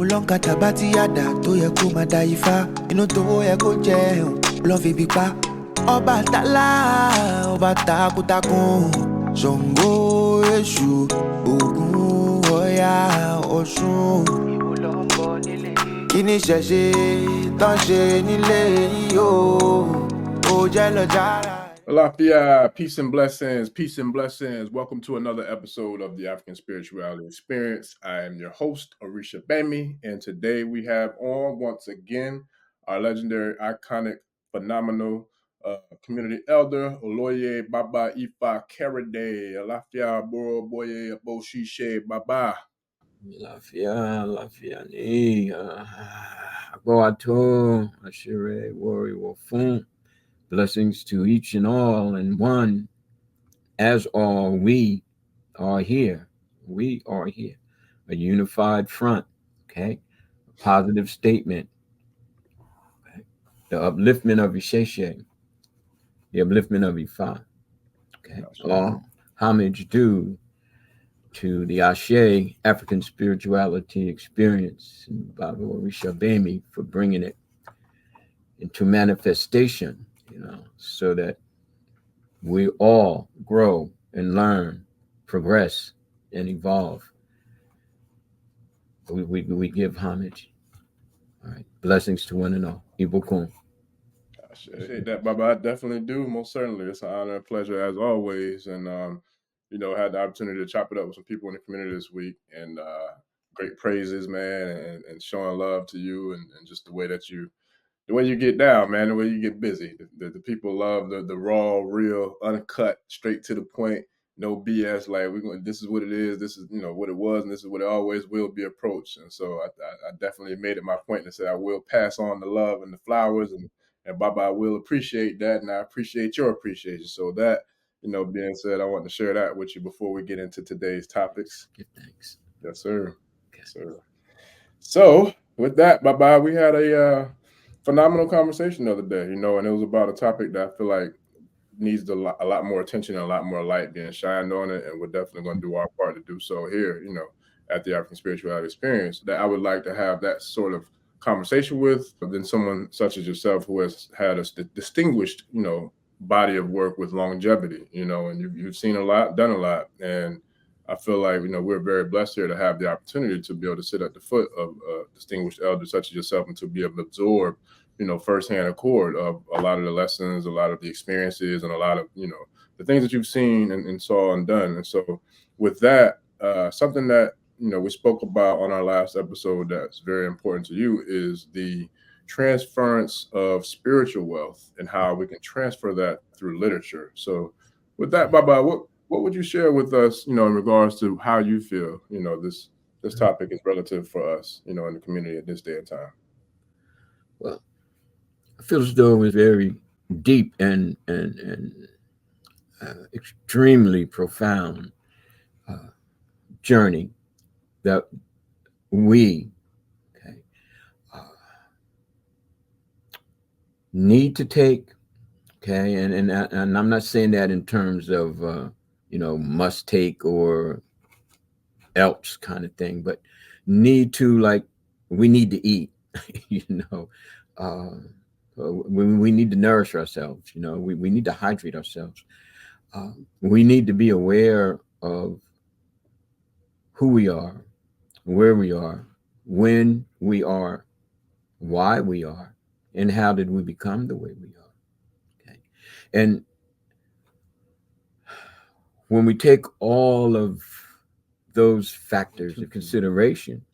Ulonkata bati yada tó yẹ kó máa da ifá. Inú tó yẹ kó jẹun ló fi bí pa. Ọba tálá, ọba takuntakun. Ṣàngó, Èṣù, Ògún, Ọya, Ọ̀ṣun. Ìwọ ló ń bọ̀ nílé. Kí ni ṣẹ̀ṣẹ̀ tán ṣe nílé yìí o? Ó jẹ́ lọ jára. Alafia, peace and blessings, peace and blessings. Welcome to another episode of the African Spirituality Experience. I am your host, Orisha Gbemi, and today we have on once again our legendary, iconic, phenomenal community elder, Oloye Baba Ifa Karade. Alafia, Boro Boye, Boshishe Baba. Lafia ni Agboato, Ashire, Wari Wofun. Blessings to each and all and one, as all we are here. We are here. A unified front, okay? A positive statement. Okay? The upliftment of Isheshe, the upliftment of Ifa. Okay? All homage due to the Ashe African Spirituality Experience and Baba Orisha Gbemi for bringing it into manifestation, so that we all grow and learn, progress, and evolve. We give homage. All right. Blessings to one and all. Ibukun. I appreciate that, Baba. I definitely do. Most certainly. It's an honor and pleasure as always. And, had the opportunity to chop it up with some people in the community this week, and great praises, man, and showing love to you and just the way you get down, man, the way you get busy. The people love the raw, real, uncut, straight to the point, no BS. Like this is what it is. This is what it was, and this is what it always will be approached. And so I definitely made it my point to say I will pass on the love and the flowers, and Baba, I will appreciate that, and I appreciate your appreciation. So that being said, I want to share that with you before we get into today's topics. Give thanks. Yes, sir. Yes, sir. So with that, Baba, we had a phenomenal conversation the other day, and it was about a topic that I feel like needs a lot more attention and a lot more light being shined on it, and we're definitely going to do our part to do so here, at the African Spirituality Experience. That I would like to have that sort of conversation with, than someone such as yourself who has had a distinguished, body of work with longevity, and you've seen a lot, done a lot, and I feel like, we're very blessed here to have the opportunity to be able to sit at the foot of distinguished elders such as yourself and to be able to absorb, firsthand accord of a lot of the lessons, a lot of the experiences, and a lot of, the things that you've seen and saw and done. And so with that, something that, we spoke about on our last episode that's very important to you is the transference of spiritual wealth and how we can transfer that through literature. So with that, Baba, what would you share with us, in regards to how you feel, this topic is relative for us, in the community at this day and time? Well, I feel as though it's very deep and extremely profound journey that we need to take. Okay, and I'm not saying that in terms of must take or else kind of thing, but need to, like, we need to eat. We need to nourish ourselves. We need to hydrate ourselves. We need to be aware of who we are, where we are, when we are, why we are, and how did we become the way we are. Okay, and when we take all of those factors into consideration,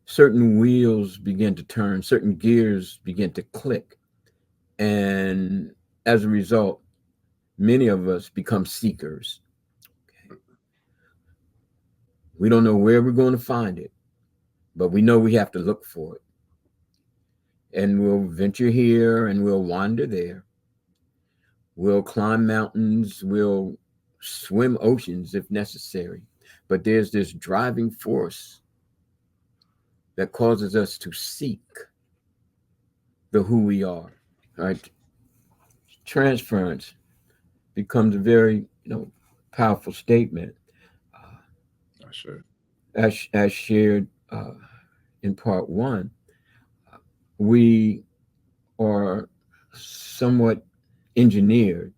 certain wheels begin to turn, certain gears begin to click. And as a result, many of us become seekers. Okay. We don't know where we're going to find it, but we know we have to look for it. And we'll venture here and we'll wander there. We'll climb mountains, we'll swim oceans if necessary. But there's this driving force that causes us to seek the who we are. Right? Transference becomes a very powerful statement. Sure. As shared in part one, we are somewhat engineered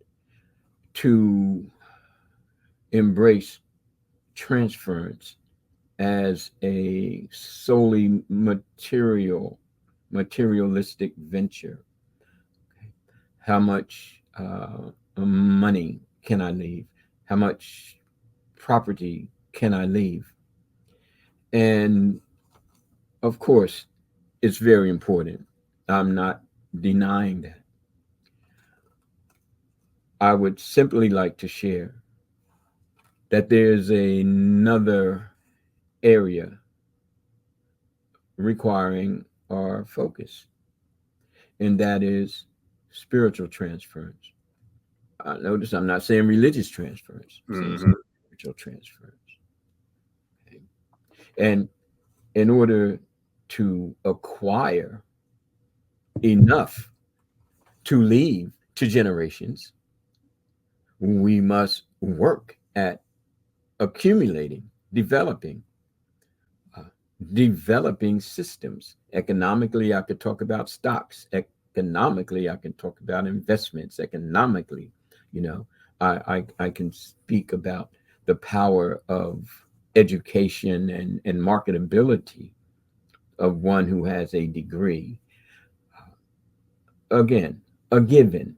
to embrace transference as a solely materialistic venture. How much money can I leave? How much property can I leave? And of course, it's very important. I'm not denying that. I would simply like to share that there's another area requiring our focus, and that is spiritual transference. Notice I'm not saying religious transference, I'm saying spiritual transference. Okay? And in order to acquire enough to leave to generations, we must work at accumulating, uh, developing systems. Economically, I could talk about stocks. Economically, I can talk about investments. Economically, you know, I can speak about the power of education and marketability of one who has a degree. Again, a given.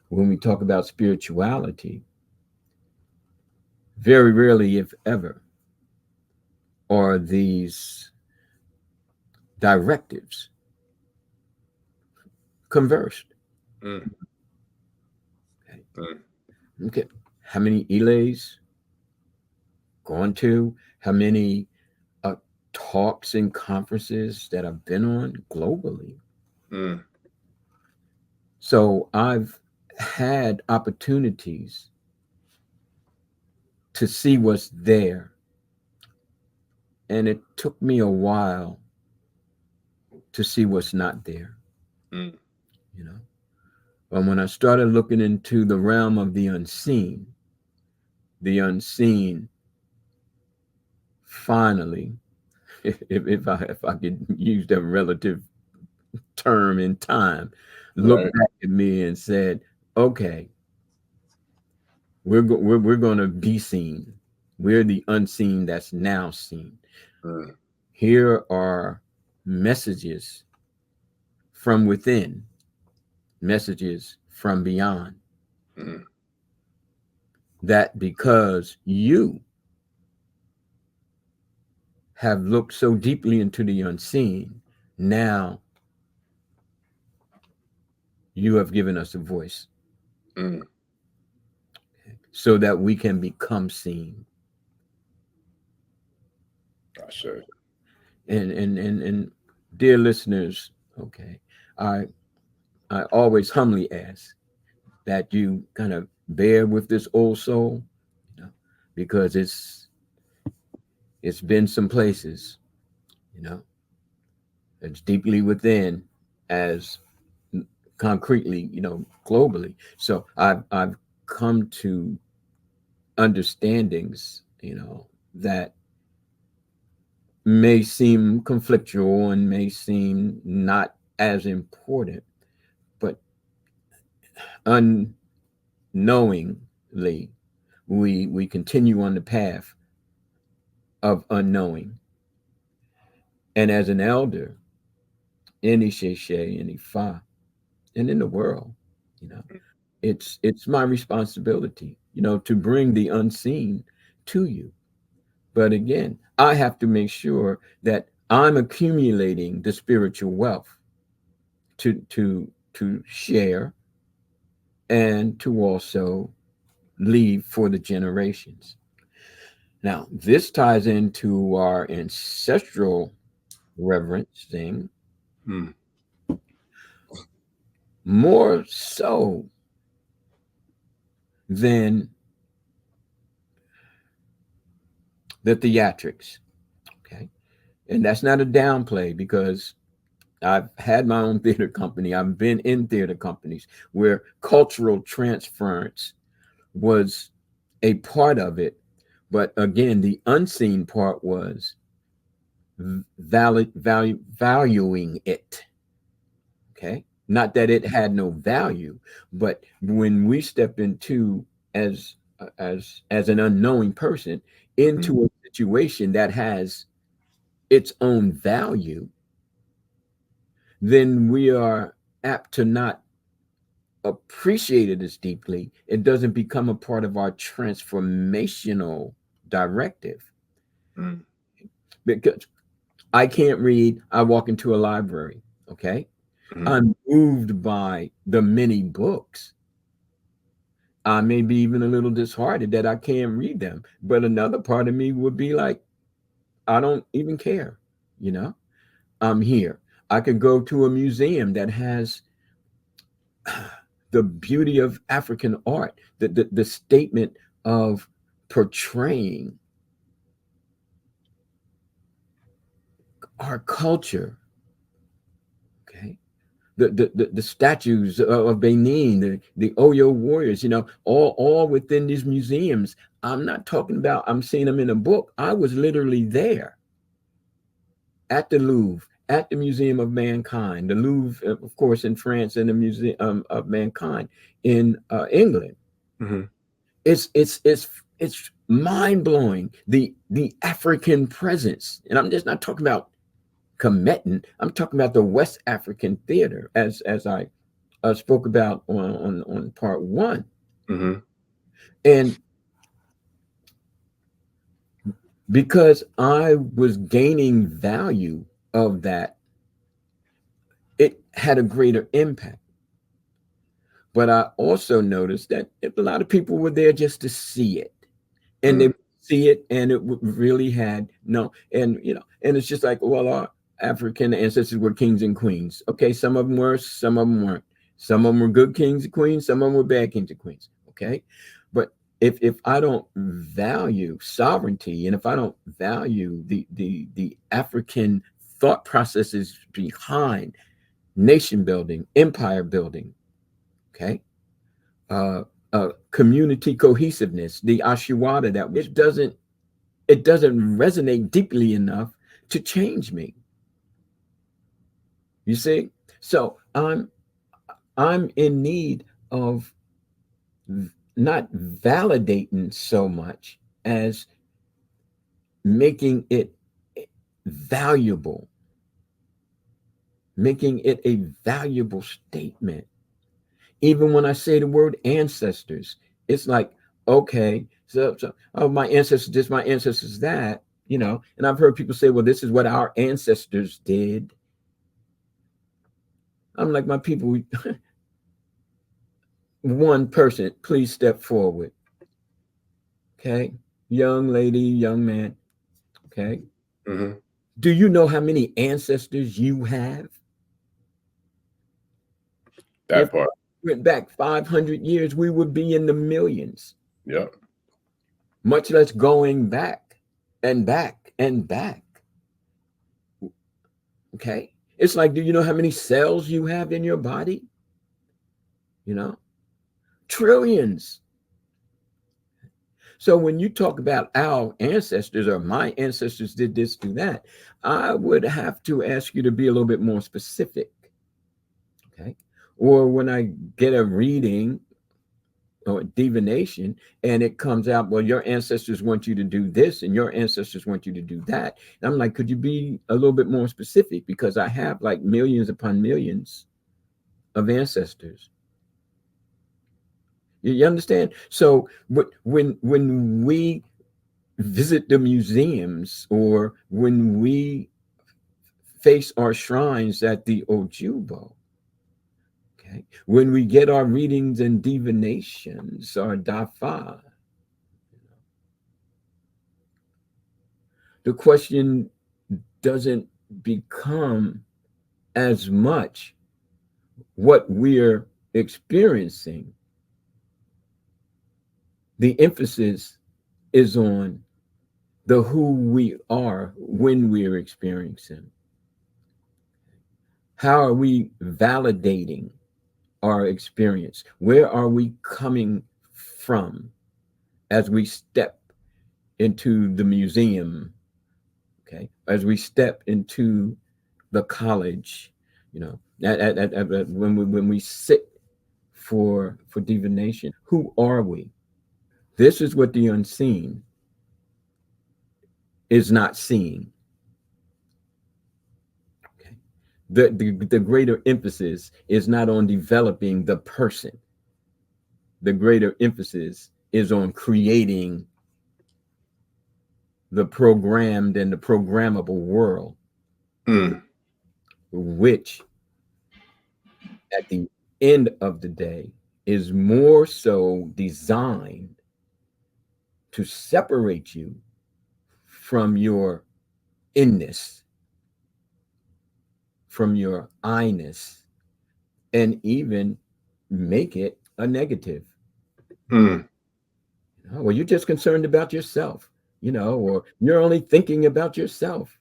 When we talk about spirituality, very rarely, if ever, are these directives conversed. Mm. Okay. Mm. Okay. How many elays gone to? How many talks and conferences that I've been on globally? Mm. So I've had opportunities to see what's there. And it took me a while to see what's not there, Mm. you know. But when I started looking into the realm of the unseen finally, if I could use that relative term in time, looked Right. back at me and said, "Okay, we're going to be seen. We're the unseen that's now seen. Mm. Here are messages from within, messages from beyond. Mm. That because you have looked so deeply into the unseen, now you have given us a voice Mm. so that we can become seen." I should. And dear listeners, okay, I I always humbly ask that you kind of bear with this old soul, you know, because it's been some places, you know, it's deeply within, as concretely, you know, globally. So I've come to understandings, you know, that may seem conflictual and may seem not as important, but unknowingly we continue on the path of unknowing. And as an elder in Isheshe and Ifa and in the world, you know, it's my responsibility, you know, to bring the unseen to you. But again, I have to make sure that I'm accumulating the spiritual wealth to share and to also leave for the generations. Now, this ties into our ancestral reverencing Mm. more so than the theatrics. Okay. And that's not a downplay because I've had my own theater company. I've been in theater companies where cultural transference was a part of it. But again, the unseen part was valuing it. Okay, not that it had no value, but when we step into as an unknowing person into a situation that has its own value, then we are apt to not appreciate it as deeply. It doesn't become a part of our transformational directive. Because I can't read, I walk into a library, okay? I'm moved by the many books. I may be even a little disheartened that I can't read them, but another part of me would be like, I don't even care, you know? I'm here. I could go to a museum that has the beauty of African art, the statement of portraying our culture, okay? The statues of Benin, the Oyo warriors, you know, all within these museums. I'm not talking about I'm seeing them in a book. I was literally there at the Louvre, at the Museum of Mankind, the Louvre, of course, in France, and the Museum of Mankind in England. It's mind blowing, the African presence, and I'm just not talking about Cometin. I'm talking about the West African theater, as I spoke about on part one. And because I was gaining value of that, it had a greater impact. But I also noticed that a lot of people were there just to see it, and they see it, and it really had no, and you know, and it's just like, well, our African ancestors were kings and queens. Okay, some of them were, some of them weren't. Some of them were good kings and queens, some of them were bad kings and queens. Okay, but if I don't value sovereignty, and if I don't value the African thought processes behind nation building, empire building, okay, community cohesiveness, the Ashiwada, that it doesn't resonate deeply enough to change me. You see, so I'm in need of not validating so much as making it valuable, making it a valuable statement. Even when I say the word ancestors, it's like, okay, so oh, my ancestors this, my ancestors that, you know. And I've heard people say, well, this is what our ancestors did. I'm like, my people, one person, please step forward. Okay, young lady, young man. Okay, do you know how many ancestors you have? That part. We went back 500 years, we would be in the millions. Yep. Much less going back and back and back. Okay, it's like, do you know how many cells you have in your body? You know, trillions. So when you talk about our ancestors or my ancestors did this, do that, I would have to ask you to be a little bit more specific. Okay. Or when I get a reading or divination and it comes out, well, your ancestors want you to do this and your ancestors want you to do that. And I'm like, could you be a little bit more specific? Because I have like millions upon millions of ancestors. You understand? So when we visit the museums or when we face our shrines at the Ojúbọ, okay, when we get our readings and divinations, our Dafa, the question doesn't become as much what we're experiencing. The emphasis is on the who we are when we're experiencing. How are we validating our experience? Where are we coming from as we step into the museum? Okay, as we step into the college, you know, when we sit for divination, who are we? This is what the unseen is not seeing. Okay, the greater emphasis is not on developing the person. The greater emphasis is on creating the programmed and the programmable world, which at the end of the day is more so designed to separate you from your inness, from your I-ness, and even make it a negative. Well, you're just concerned about yourself, or you're only thinking about yourself.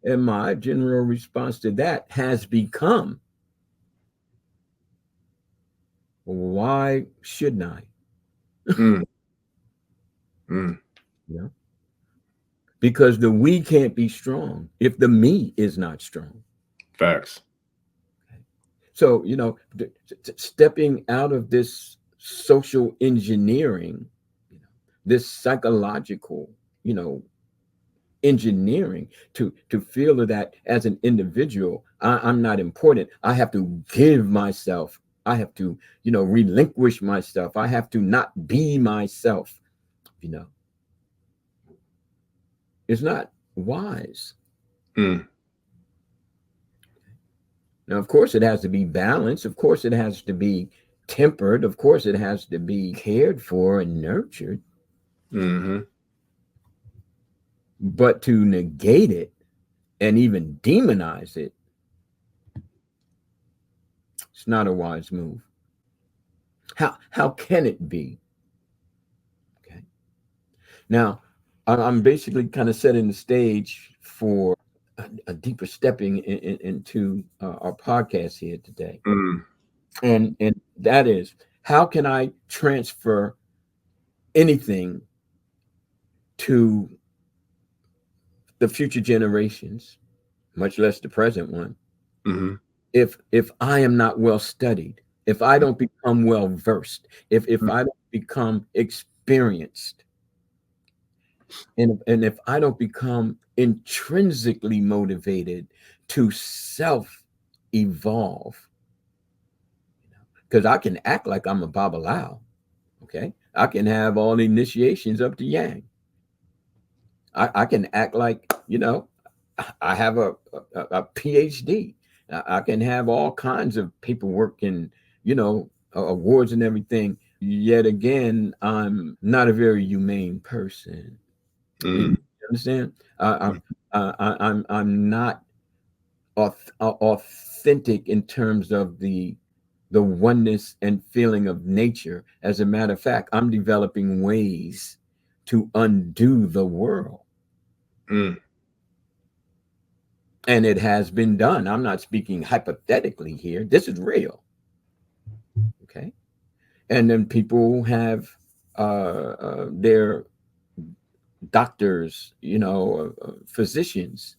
And my general response to that has become, why shouldn't I? Because the we can't be strong if the me is not strong. Facts. So, stepping out of this social engineering, this psychological, engineering to feel that as an individual, I'm not important. I have to give myself. I have to, relinquish myself. I have to not be myself, It's not wise. Now, of course, it has to be balanced. Of course, it has to be tempered. Of course, it has to be cared for and nurtured. But to negate it and even demonize it, it's not a wise move. How can it be? Okay. Now, I'm basically kind of setting the stage for a deeper stepping into our podcast here today. And that is, how can I transfer anything to the future generations, much less the present one, if I am not well studied, if I don't become well versed, if I don't become experienced, and if I don't become intrinsically motivated to self evolve, because I can act like I'm a Babalao, okay? I can have all the initiations up to Yang. I can act like, I have a PhD. I can have all kinds of paperwork and, awards and everything. Yet again, I'm not a very humane person. You understand? I'm not authentic in terms of the oneness and feeling of nature. As a matter of fact, I'm developing ways to undo the world. And it has been done. I'm not speaking hypothetically here. This is real. Okay. And then people have their doctors, physicians.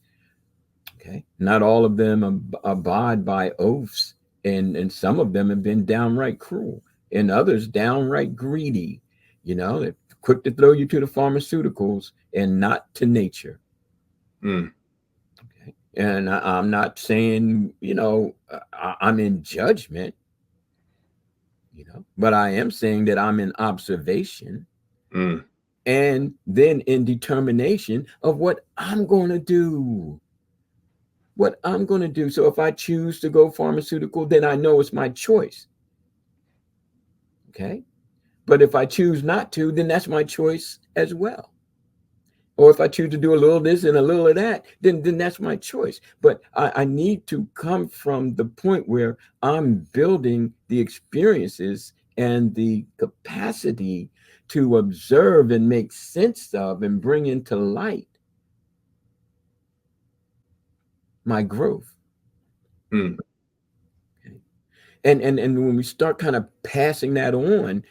Okay. Not all of them abide by oaths, and some of them have been downright cruel, and others downright greedy. They're quick to throw you to the pharmaceuticals and not to nature. Okay. And I'm not saying, I'm in judgment, but I am saying that I'm in observation and then in determination of what I'm going to do. What I'm going to do. So if I choose to go pharmaceutical, then I know it's my choice. Okay. But if I choose not to, then that's my choice as well. Or if I choose to do a little of this and a little of that, then that's my choice. But I need to come from the point where I'm building the experiences and the capacity to observe and make sense of and bring into light my growth. Okay. And when we start kind of passing that on,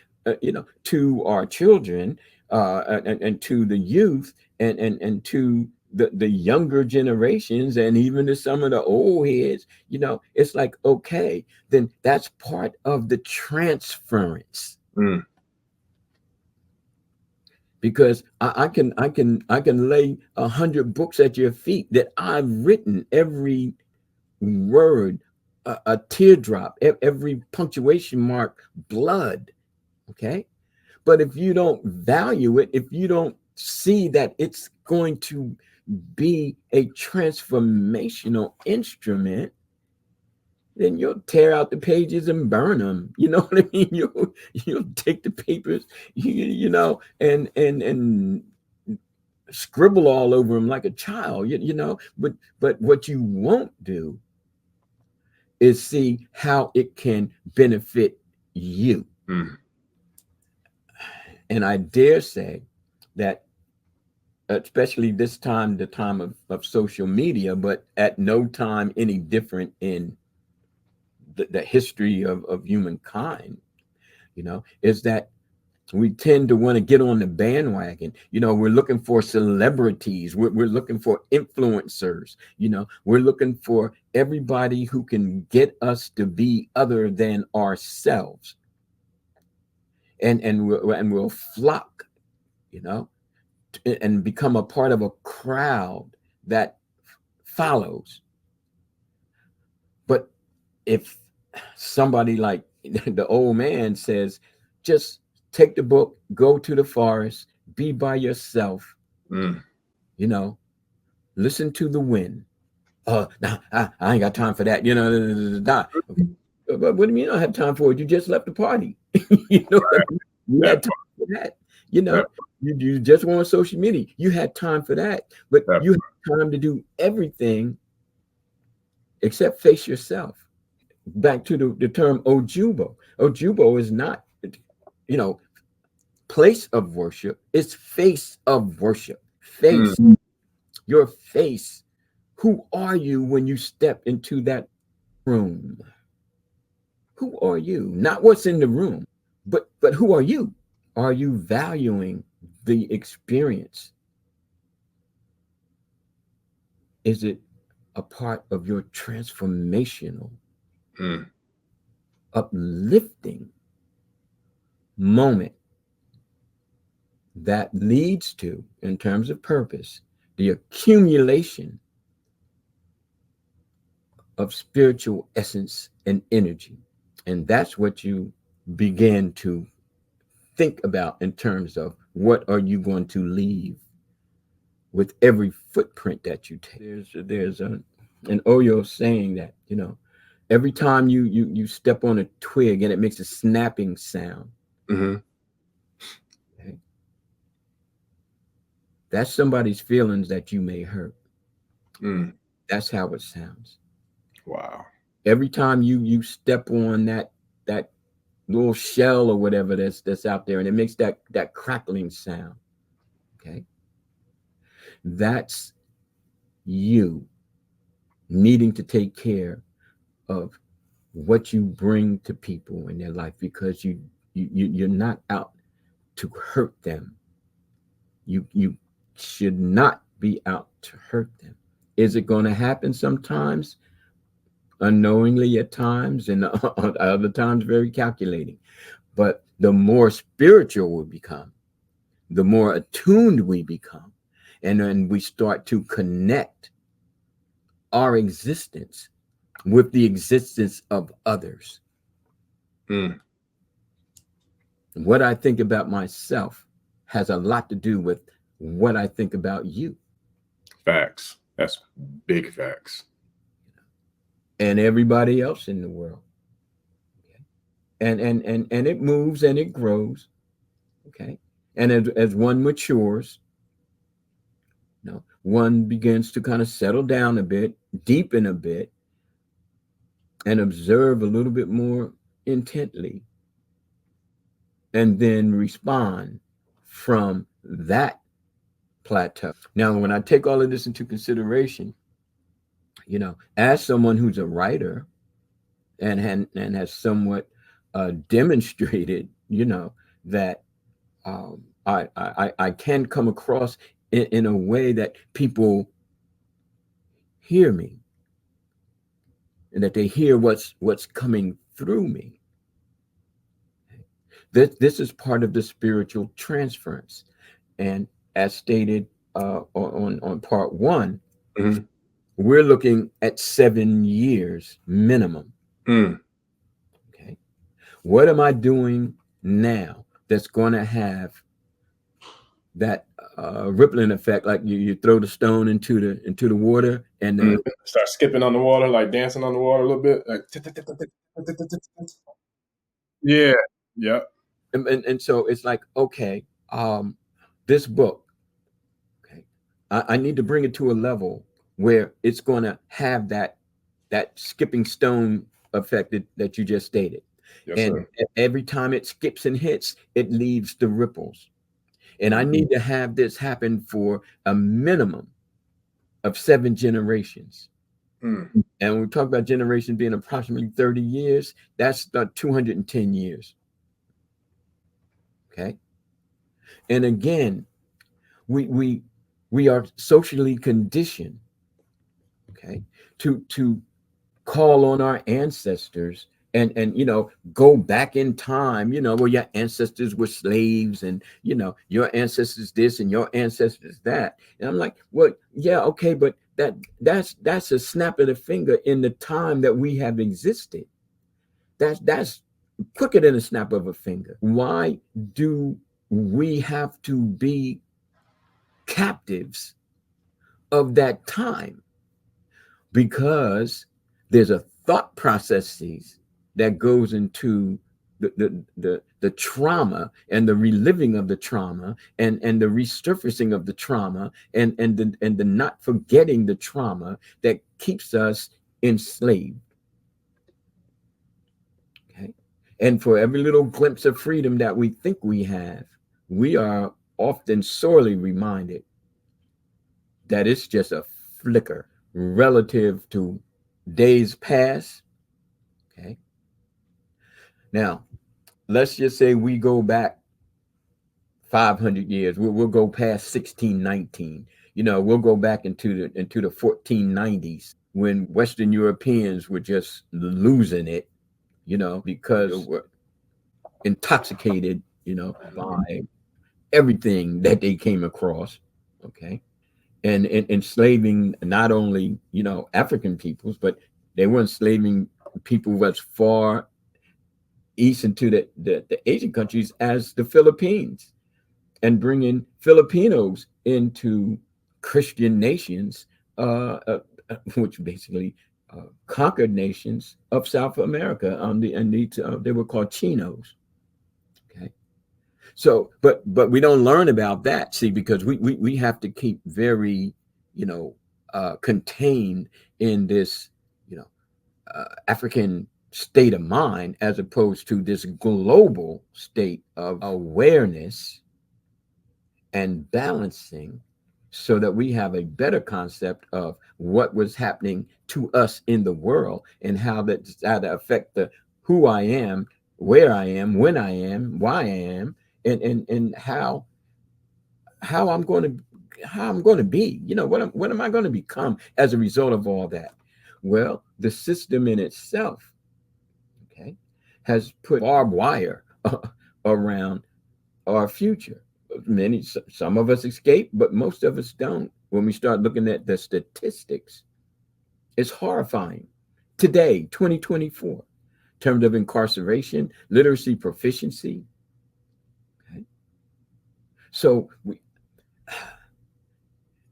to our children and to the youth and to the younger generations and even to some of the old heads, you know, it's like, okay, then that's part of the transference. Because I can lay 100 books at your feet that I've written, every word, a teardrop, every punctuation mark, blood. Okay. But if you don't value it, if you don't see that it's going to be a transformational instrument, then you'll tear out the pages and burn them. You know what I mean? You'll take the papers, you know, and scribble all over them like a child, you know. But what you won't do is see how it can benefit you. And I dare say that, especially this time, the time of social media, but at no time any different in the history of humankind, you know, is that we tend to want to get on the bandwagon. You know, we're looking for celebrities. We're looking for influencers. You know, we're looking for everybody who can get us to be other than ourselves. And we'll flock, you know, and become a part of a crowd that follows. But if somebody like the old man says, just take the book, go to the forest, be by yourself, you know, listen to the wind. Nah, I ain't got time for that, you know. Okay. But what do you mean you don't have time for it? You just left the party. You know, you had time for that. You know, you just went on social media. You had time for that, but you had time to do everything except face yourself. Back to the term Ojubo. Ojubo is not, you know, place of worship. It's face of worship. Face. Your face. Who are you when you step into that room? Who are you? Not what's in the room, but who are you? Are you valuing the experience? Is it a part of your transformational, uplifting moment that leads to, in terms of purpose, the accumulation of spiritual essence and energy? And that's what you begin to think about in terms of what are you going to leave with every footprint that you take. There's an Oyo saying that, you know, every time you step on a twig and it makes a snapping sound, okay, that's somebody's feelings that you may hurt. That's how it sounds. Wow. Every time you step on that little shell or whatever that's out there and it makes that crackling sound, okay, that's you needing to take care of what you bring to people in their life, because you're not out to hurt them. You should not be out to hurt them. Is it going to happen sometimes? Unknowingly at times, and other times very calculating. But the more spiritual we become, the more attuned we become, and then we start to connect our existence with the existence of others. What I think about myself has a lot to do with what I think about you. Facts. That's big facts. And everybody else in the world. Okay. And it moves and it grows. Okay. And as one matures, you know, one begins to kind of settle down a bit, deepen a bit, and observe a little bit more intently, and then respond from that plateau. Now, when I take all of this into consideration, you know, as someone who's a writer and has somewhat demonstrated, you know, that I can come across in a way that people hear me and that they hear what's coming through me. This is part of the spiritual transference. And as stated on part one, Mhm. we're looking at 7 years minimum. Okay. What am I doing now that's going to have that rippling effect? Like you throw the stone into the water and then Start skipping on the water, like dancing on the water a little bit. Like, yeah. Yep. and so it's like, okay, this book, okay, I need to bring it to a level where it's going to have that skipping stone effect that you just stated. Yes, And sir. every time it skips and hits, it leaves the ripples. And I need to have this happen for a minimum of 7 generations. And when we talk about generation being approximately 30 years, that's about 210 years. Okay. And again, we are socially conditioned, okay, to call on our ancestors and go back in time, where your ancestors were slaves, and your ancestors this and your ancestors that. And I'm like, well, yeah, okay, but that's a snap of the finger in the time that we have existed. That's quicker than a snap of a finger. Why do we have to be captives of that time? Because there's a thought processes that goes into the trauma and the reliving of the trauma and the resurfacing of the trauma and the not forgetting the trauma that keeps us enslaved. Okay. And for every little glimpse of freedom that we think we have, we are often sorely reminded that it's just a flicker relative to days past. Okay. Now, let's just say we go back 500 years. We'll go past 1619. We'll go back into the 1490s when Western Europeans were just losing it, because we're intoxicated, by everything that they came across. Okay. And enslaving not only African peoples, but they were enslaving people as far east into the Asian countries as the Philippines, and bringing Filipinos into Christian nations, which basically conquered nations of South America. They were called Chinos. Okay. So, but we don't learn about that, see, because we have to keep very, contained in this, African state of mind, as opposed to this global state of awareness and balancing, so that we have a better concept of what was happening to us in the world and how that affect the who I am, where I am, when I am, why I am, and how I'm going to be, what am I going to become as a result of all that? Well, the system in itself, okay, has put barbed wire around our future. Some of us escape, but most of us don't. When we start looking at the statistics, it's horrifying. Today, 2024, in terms of incarceration, literacy proficiency. Okay. So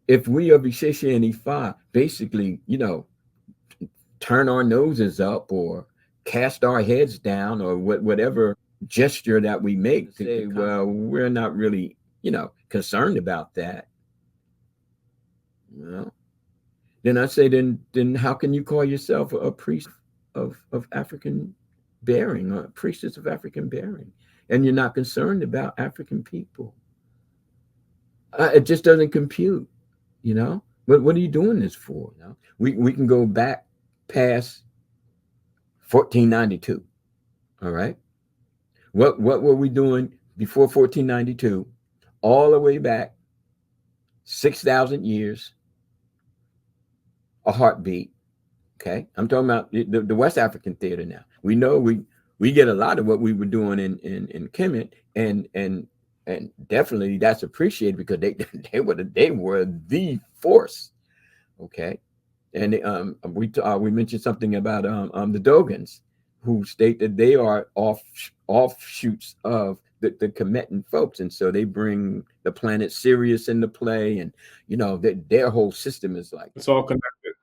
if we of Ishisha and Ifa basically, turn our noses up or cast our heads down, or whatever gesture that we make, say, well, we're not really, concerned about that. Well, then I say, then how can you call yourself a priest of African bearing, or a priestess of African bearing, and you're not concerned about African people? It just doesn't compute, What are you doing this for? We can go back past 1492. All right. What were we doing before 1492? All the way back 6,000 years, a heartbeat. Okay, I'm talking about the West African theater now. We know we get a lot of what we were doing in Kemet, and definitely that's appreciated because they were the force. Okay, and we mentioned something about the Dogons, who state that they are offshoots of the Kemetan folks, and so they bring the planet Sirius into play, and their whole system is like It's all connected.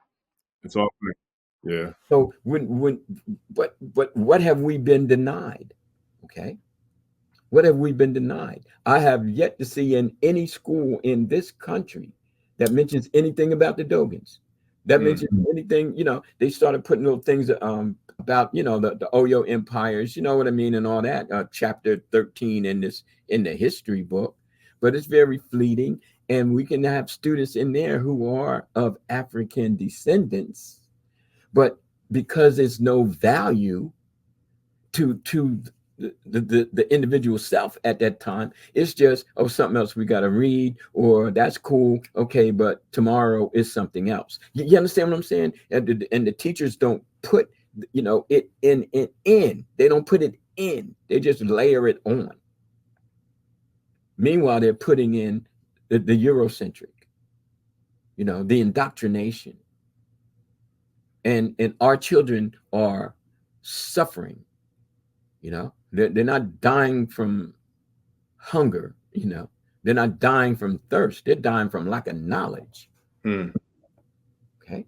It's all connected. Yeah. so. But what have we been denied? Okay, what have we been denied? I have yet to see in any school in this country that mentions anything about the Dogons. That mentions anything, they started putting little things about, the Oyo empires, you know what I mean, and all that, chapter 13 in the history book. But it's very fleeting. And we can have students in there who are of African descendants, but because there's no value to the individual self at that time, it's just something else we got to read, or that's cool, okay, but tomorrow is something else. You understand what I'm saying? And the teachers don't put it in, they don't put it in, they just layer it on. Meanwhile, they're putting in the Eurocentric, the indoctrination, and our children are suffering. They're not dying from hunger, they're not dying from thirst, they're dying from lack of knowledge. Okay,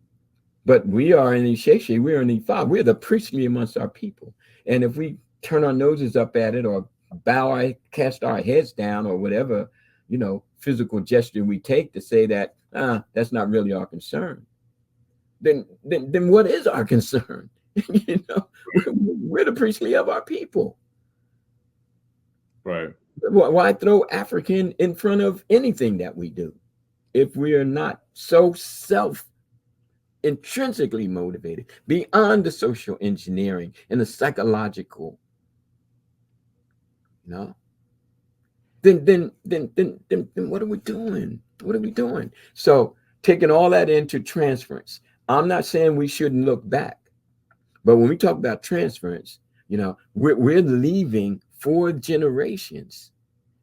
but we are in Isheshe, we're in Ifa, we're the priestly amongst our people, and if we turn our noses up at it, or cast our heads down, or whatever physical gesture we take to say that that's not really our concern, then what is our concern? We're the priestly of our people. Right. Why throw African in front of anything that we do if we are not so intrinsically motivated beyond the social engineering and the psychological? Then what are we doing? What are we doing? So taking all that into transference, I'm not saying we shouldn't look back, but when we talk about transference, we're leaving 4 generations,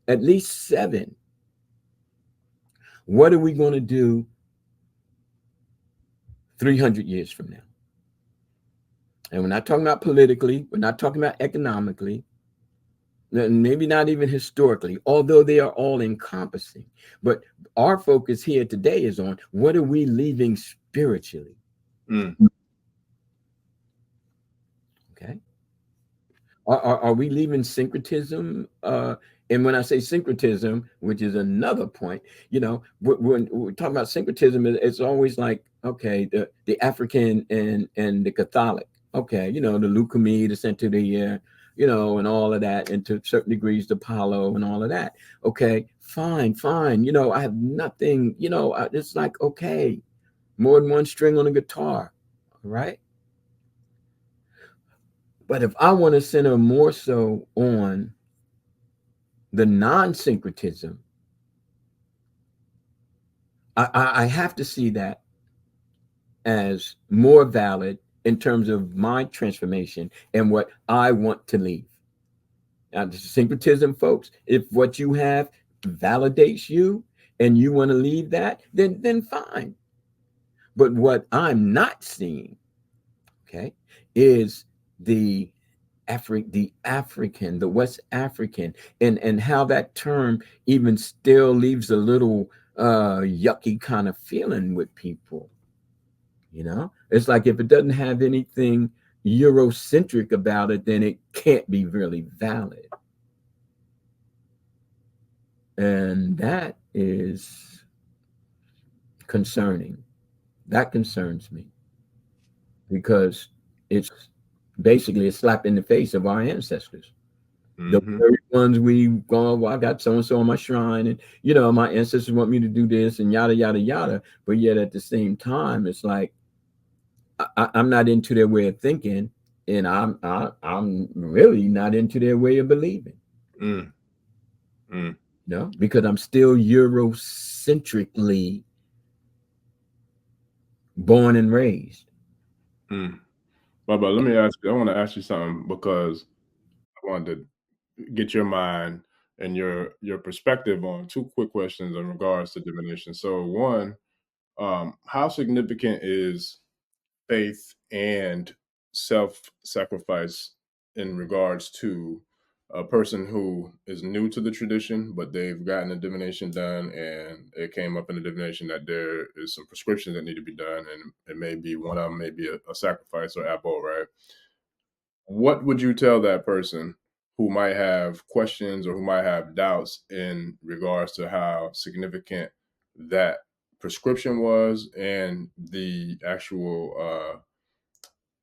at least 7. What are we going to do 300 years from now? And we're not talking about politically, we're not talking about economically, maybe not even historically, although they are all encompassing. But our focus here today is on what are we leaving spiritually? Okay. Are we leaving syncretism? And when I say syncretism, which is another point, when we're talking about syncretism, it's always like, okay, the African and the Catholic, okay, the leukemia, the centurion, and all of that, and to certain degrees, the Apollo and all of that. Okay, fine. I have nothing, it's like, okay, more than one string on a guitar, right? But if I want to center more so on the non-syncretism, I have to see that as more valid in terms of my transformation and what I want to leave. Now, the syncretism, folks, if what you have validates you and you want to leave that, then fine. But what I'm not seeing, okay, is the African, the West African, and how that term even still leaves a little yucky kind of feeling with people. It's like if it doesn't have anything Eurocentric about it, then it can't be really valid. And that is concerning. That concerns me because it's basically a slap in the face of our ancestors. The very ones we've gone, well, I got so-and-so on my shrine, and my ancestors want me to do this and yada yada yada. But yet at the same time, it's like I'm not into their way of thinking, and I'm really not into their way of believing. No, because I'm still Eurocentrically born and raised. Baba, let me ask you. I want to ask you something because I wanted to get your mind and your perspective on two quick questions in regards to divination. So, one, how significant is faith and self-sacrifice in regards to a person who is new to the tradition, but they've gotten a divination done, and it came up in the divination that there is some prescriptions that need to be done, and it may be one of them, may be a sacrifice or apple, right? What would you tell that person who might have questions or who might have doubts in regards to how significant that prescription was and the actual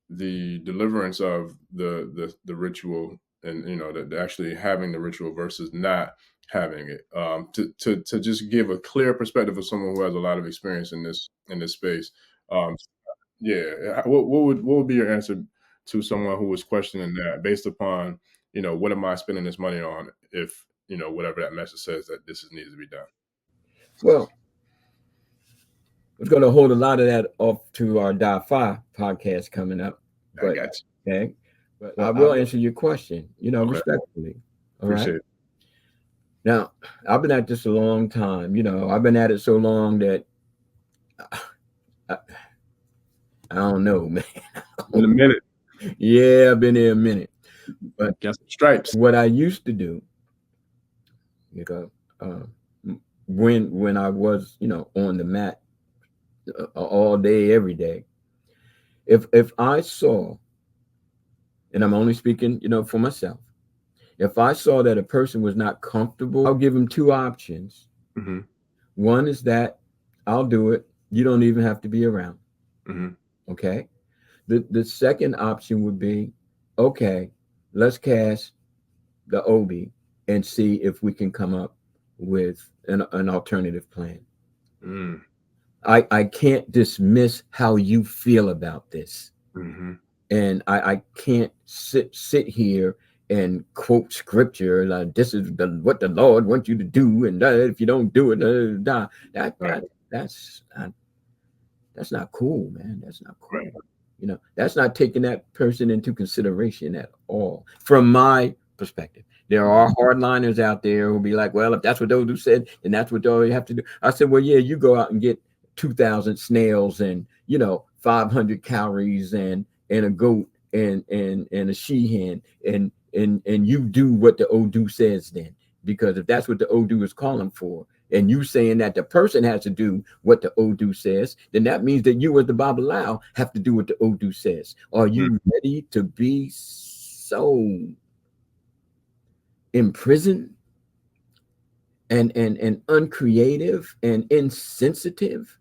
the deliverance of the ritual, and the actually having the ritual versus not having it, to just give a clear perspective of someone who has a lot of experience in this space. um yeah, what would be your answer to someone who was questioning that based upon, what am I spending this money on if, whatever that message says that this needs to be done? Well, we're going to hold a lot of that off to our Di-Fi podcast coming up. I But got okay, but you. I will answer your question, Okay, respectfully. All right. appreciate it. Now, I've been at this a long time. I've been at it so long that I, I don't know, man. In a minute, Yeah, I've been here a minute. But got some stripes. what I used to do, uh, when I was, on the mat all day, every day, if I saw, and I'm only speaking, for myself, if I saw that a person was not comfortable, I'll give them two options. Mm-hmm. One is that I'll do it. You don't even have to be around. Mm-hmm. Okay. The second option would be, okay, let's cast the Obi and see if we can come up with an alternative plan. Mm. I can't dismiss how you feel about this. Mm-hmm. And I can't sit here and quote scripture like this is what the Lord wants you to do, and if you don't do it, that's not cool, man. That's not cool. Right. That's not taking that person into consideration at all. From my perspective, there are hardliners out there who'll be like, well, if that's what those who said, then that's what you have to do. I said, well, yeah, you go out and get 2,000 snails and 500 calories and a goat and a she-hen and you do what the Odu says then. Because if that's what the Odu is calling for, and you saying that the person has to do what the Odu says, then that means that you as the Babalawo have to do what the Odu says. Are you ready to be so imprisoned and uncreative and insensitive?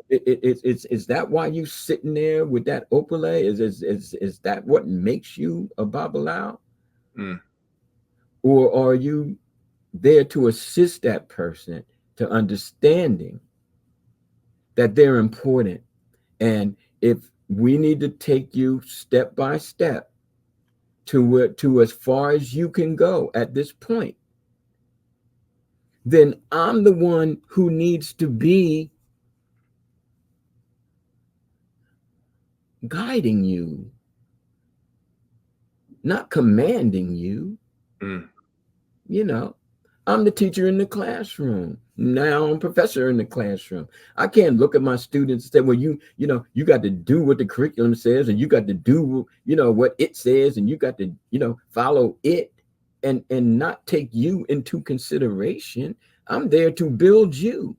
Is that why you sitting there with that opale? Is that what makes you a Babalawo? Or are you there to assist that person to understanding that they're important? And if we need to take you step by step to as far as you can go at this point, then I'm the one who needs to be guiding you, not commanding you. I'm the teacher in the classroom. Now I'm professor in the classroom. I can't look at my students and say, well, you got to do what the curriculum says, and you got to do, what it says, and you got to, follow it and not take you into consideration. I'm there to build you.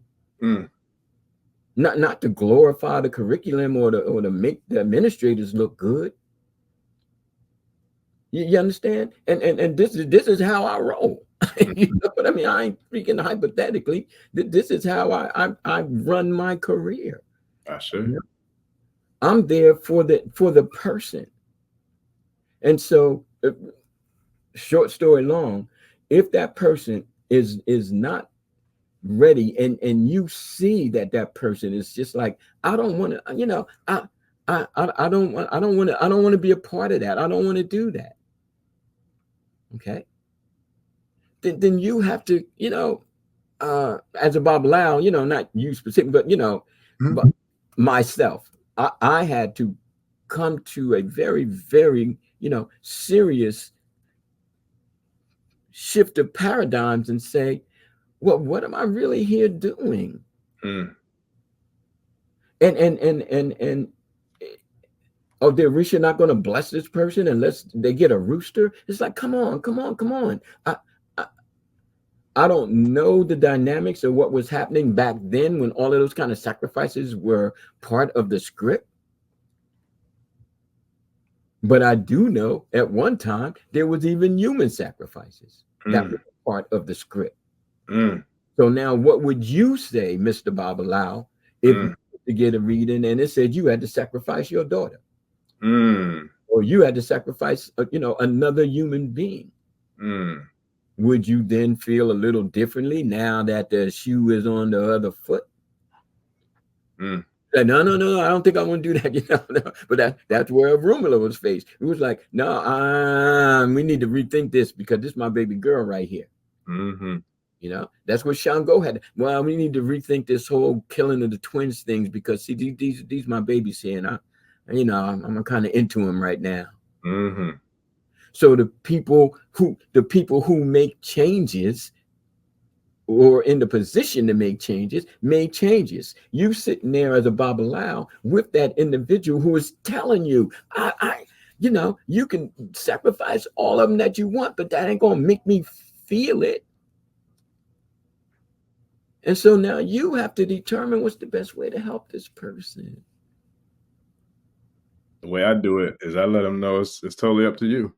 Not to glorify the curriculum or to make the administrators look good. You understand? And this is how I roll. You know what I mean? I ain't speaking hypothetically. This is how I run my career. I see. I'm there for the person. And so, short story long, if that person is not ready, and you see that person is just like, I don't want to, I don't want to be a part of that. I don't want to do that. Okay. then you have to, as a Babalawo, not you specific, but but myself, I had to come to a very, very, serious shift of paradigms and say, well, what am I really here doing? And oh, the Orisha not going to bless this person unless they get a rooster? It's like, come on. I don't know the dynamics of what was happening back then when all of those kind of sacrifices were part of the script. But I do know at one time there was even human sacrifices that were part of the script. So now what would you say, Mr. Babalawo, if you to get a reading and it said you had to sacrifice your daughter? Or you had to sacrifice, another human being? Would you then feel a little differently now that the shoe is on the other foot? Like, no, I don't think I want to do that. No. But that's where Orunmila was faced. It was like, no, we need to rethink this because this is my baby girl right here. That's what Shango had. Well, we need to rethink this whole killing of the twins things because see, these my babies here, and I'm kind of into them right now. So the people who make changes or in the position to make changes, made changes. You sitting there as a Babalawo with that individual who is telling you, you can sacrifice all of them that you want, but that ain't gonna make me feel it. And so now you have to determine what's the best way to help this person. The way I do it is I let them know it's totally up to you,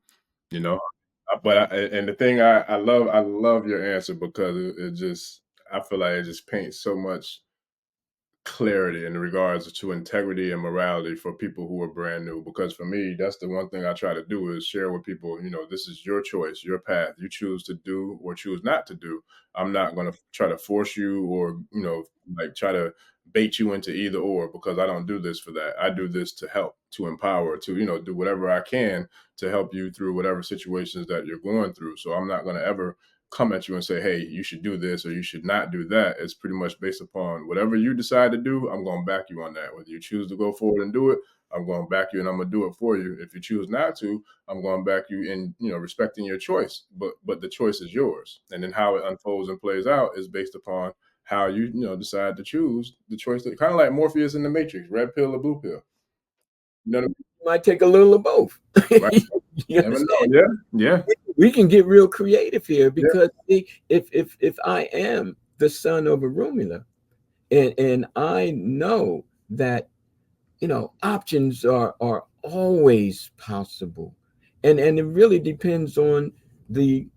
But the thing I love your answer because it just, I feel like it just paints so much clarity in regards to integrity and morality for people who are brand new. Because for me, that's the one thing I try to do is share with people, this is your choice, your path. You choose to do or choose not to do. I'm not going to try to force you or, like try to bait you into either or, because I don't do this for that. I do this to help, to empower, to, do whatever I can to help you through whatever situations that you're going through. So I'm not going to ever come at you and say, hey, you should do this or you should not do that. It's pretty much based upon whatever you decide to do. I'm going to back you on that. Whether you choose to go forward and do it, I'm going to back you and I'm going to do it for you. If you choose not to, I'm going to back you in, respecting your choice, but the choice is yours. And then how it unfolds and plays out is based upon how you, decide to choose the choice. That kind of like Morpheus in the Matrix, red pill or blue pill. You know what I mean? Might take a little of both. Right. You never know. Yeah. We can get real creative here because if I am the son of Orunmila and I know that options are always possible, and it really depends on the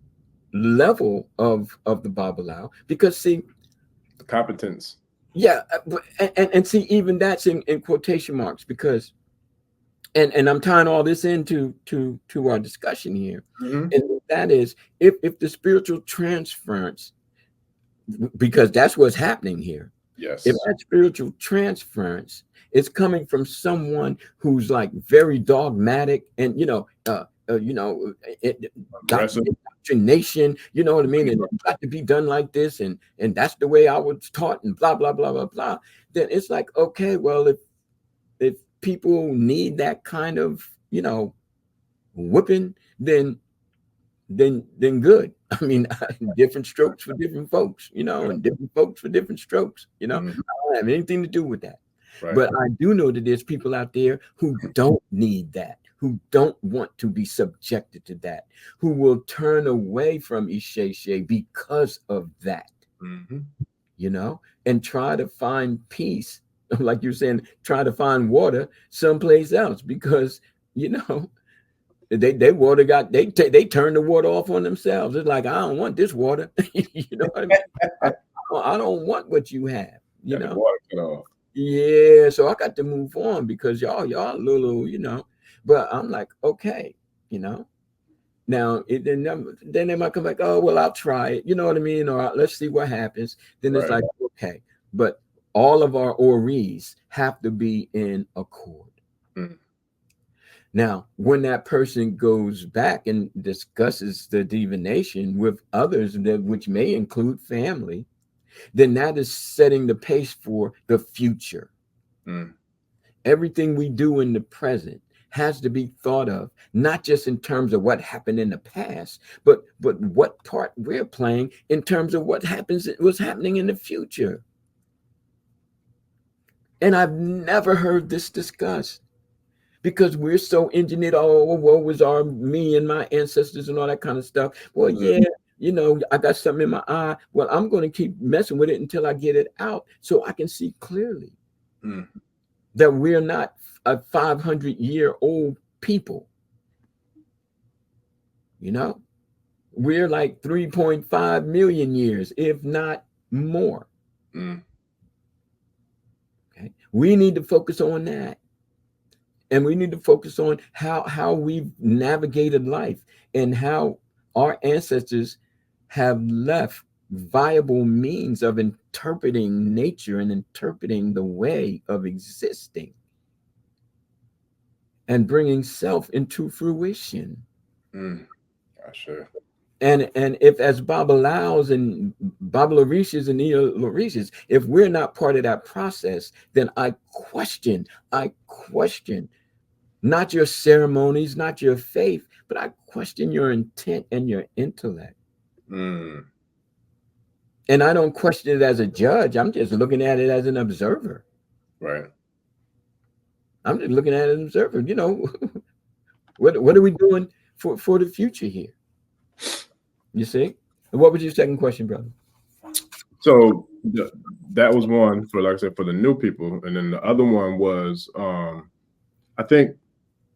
level of the Babalawo, because see, the competence. Yeah, and see, even that's in quotation marks because. And I'm tying all this into our discussion here, and that is if the spiritual transference, because that's what's happening here. Yes. If that spiritual transference is coming from someone who's like very dogmatic and indoctrination, you know what I mean, and it's got to be done like this, and that's the way I was taught, and blah blah blah blah blah. Then it's like, okay, well, if people need that kind of whipping, then good. I mean, different strokes for different folks, and different folks for different strokes. I don't have anything to do with that. Right. But I do know that there's people out there who don't need that, who don't want to be subjected to that, who will turn away from Isheshe because of that, and try to find peace. Like you're saying, try to find water someplace else because they water they turn the water off on themselves. It's like, I don't want this water. You know what I mean? I don't want what you have. You know. Water cut off. Yeah, so I got to move on because y'all little, But I'm like, okay, Now then they might come back. Oh well, I'll try it. You know what I mean? Or let's see what happens. Then it's like, okay, but all of our Oris have to be in accord. Now, when that person goes back and discusses the divination with others, which may include family, then that is setting the pace for the future. Mm. Everything we do in the present has to be thought of, not just in terms of what happened in the past, but what part we're playing in terms of what's happening in the future. And I've never heard this discussed, because we're so engineered. Oh, woe was me and my ancestors and all that kind of stuff. Well, yeah, I got something in my eye. Well, I'm going to keep messing with it until I get it out so I can see clearly that we're not a 500-year-old people. We're like 3.5 million years, if not more. Okay, we need to focus on that. And we need to focus on how we've navigated life and how our ancestors have left viable means of interpreting nature and interpreting the way of existing and bringing self into fruition. Sure. And if, as Baba Laos and Baba Orishas and Orishas, if we're not part of that process, then I question not your ceremonies, not your faith, but I question your intent and your intellect. And I don't question it as a judge. I'm just looking at it as an observer. Right. I'm just looking at it as an observer. What are we doing for the future here? You see? And what was your second question, brother? So that was one for, like I said, for the new people. And then the other one was, I think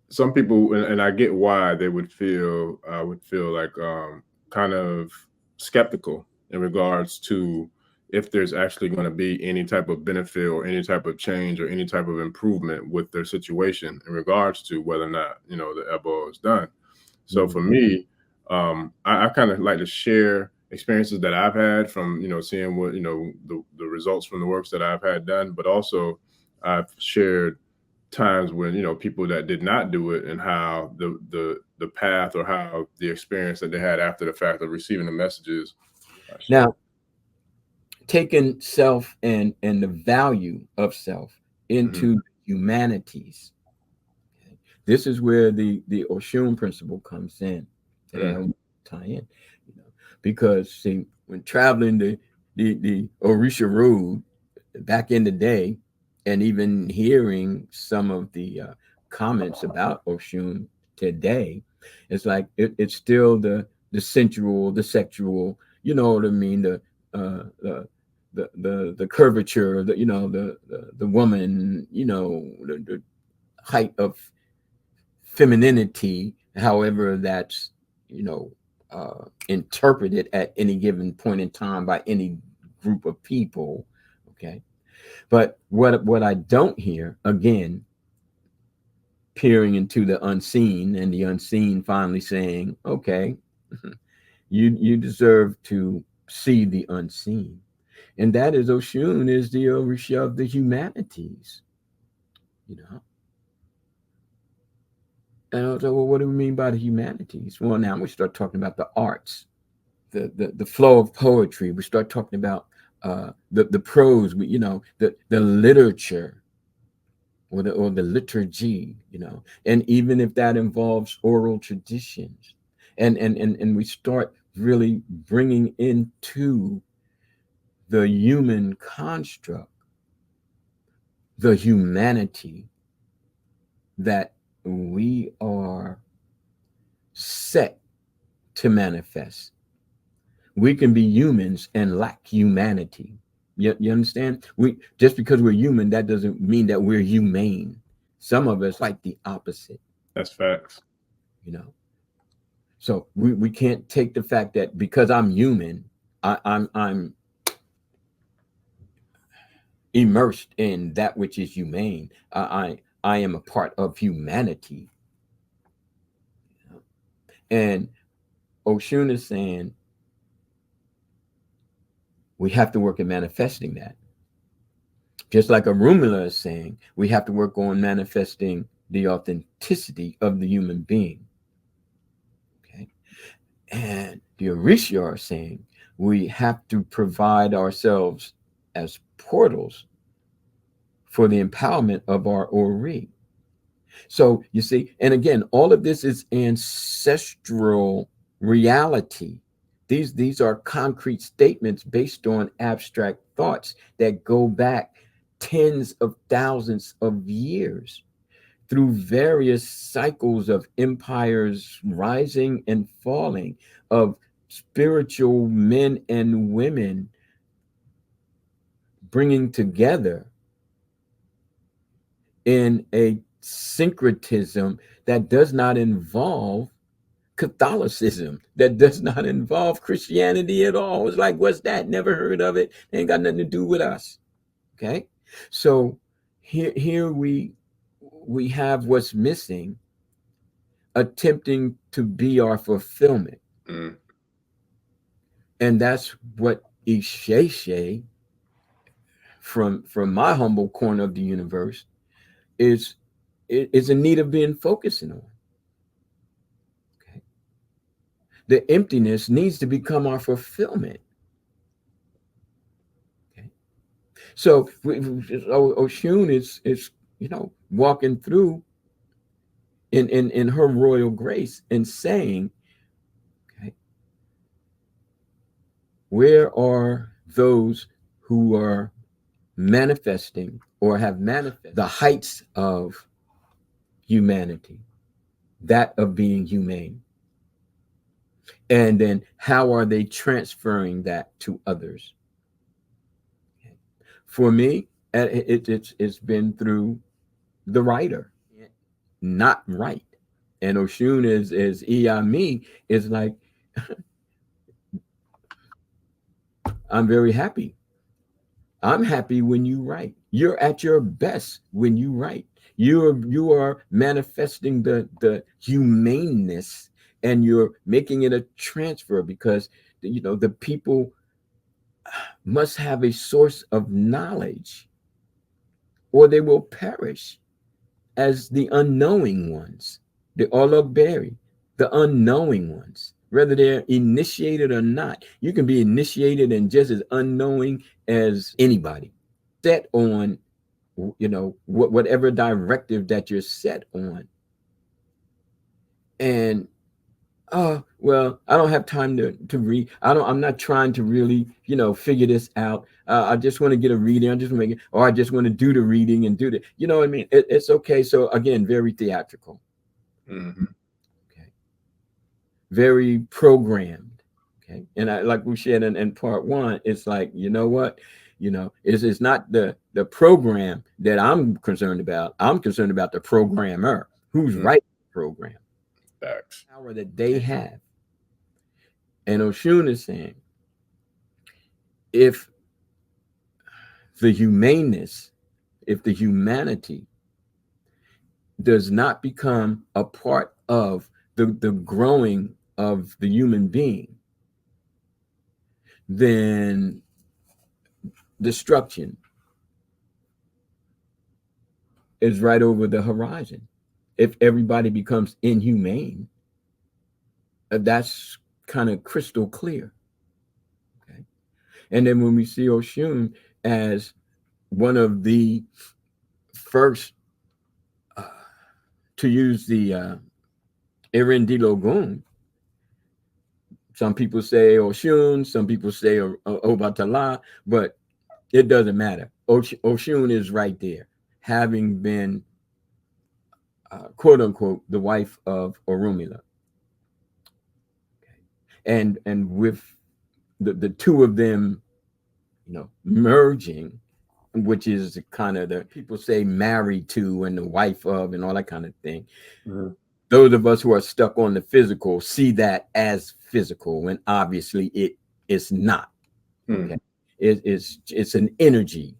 some people, and I get why they would feel like kind of skeptical in regards to if there's actually going to be any type of benefit or any type of change or any type of improvement with their situation in regards to whether or not, the EBO is done. So for me, I kind of like to share experiences that I've had from, seeing what, the results from the works that I've had done, but also I've shared times when, people that did not do it and how the path or how the experience that they had after the fact of receiving the messages. Now, taking self and the value of self into humanities. This is where the Oshun principle comes in. Tie in, because see, when traveling the Orisha road back in the day, and even hearing some of the comments about Oshun today, it's like it's still the sensual, the sexual. You know what I mean? The curvature, the woman, the height of femininity, however that's interpreted at any given point in time by any group of people. Okay, but what I don't hear, again, peering into the unseen, and the unseen finally saying, okay, you deserve to see the unseen. And that is, Oshun is the Orisha of the humanities. And I was like, well, what do we mean by the humanities? Well, now we start talking about the arts, the flow of poetry. We start talking about the prose, the literature, or the liturgy, and even if that involves oral traditions, and we start really bringing into the human construct the humanity that we are set to manifest. We can be humans and lack humanity. You understand? Just because we're human, that doesn't mean that we're humane. Some of us like the opposite. That's facts. So we can't take the fact that because I'm human, I'm immersed in that which is humane. I am a part of humanity. And Oshun is saying we have to work at manifesting that. Just like Orunmila is saying, we have to work on manifesting the authenticity of the human being. Okay. And the Orisha are saying we have to provide ourselves as portals for the empowerment of our Ori. So you see, and again, all of this is ancestral reality. These are concrete statements based on abstract thoughts that go back tens of thousands of years through various cycles of empires rising and falling, of spiritual men and women bringing together in a syncretism that does not involve Catholicism, that does not involve Christianity at all. It's like, what's that? Never heard of it. It ain't got nothing to do with us. Okay. So here we have what's missing, attempting to be our fulfillment. Mm. And that's what Isheshe, from my humble corner of the universe, is in need of being focusing on. Okay. The emptiness needs to become our fulfillment. Okay. So Oshun is walking through in her royal grace and saying, okay, where are those who are manifesting or have manifested the heights of humanity, that of being humane? And then how are they transferring that to others? Okay. For me, it's been through the writer, not write. And Oshun is Iyami is like, I'm very happy. I'm happy when you write. You're at your best when you write. You are manifesting the humaneness, and you're making it a transfer, because the people must have a source of knowledge, or they will perish as the unknowing ones, the Oloberi, the unknowing ones, whether they're initiated or not. You can be initiated and just as unknowing as anybody. Set on, whatever directive that you're set on. And well, I don't have time to read. I'm not trying to really figure this out. I just want to get a reading. I just want to make it, or I just want to do the reading and do the, what I mean. It's okay. So again, very theatrical. Mm-hmm. Okay. Very programmed. Okay. And like we shared in part one, it's like, you know what, it's not the program that I'm concerned about. I'm concerned about the programmer who's writing the program. Facts. Power that they have. And Oshun is saying, if the humaneness, if the humanity does not become a part of the growing of the human being, then destruction is right over the horizon. If everybody becomes inhumane, that's kind of crystal clear. Okay. And then when we see Oshun as one of the first to use the Erendilogun, some people say Oshun, some people say Obatala, but it doesn't matter. Oshun is right there, having been quote unquote the wife of Orunmila. Okay. And with the two of them, merging, which is kind of the people say married to and the wife of and all that kind of thing. Mm-hmm. Those of us who are stuck on the physical see that as physical, when obviously it is not. Okay. It's an energy,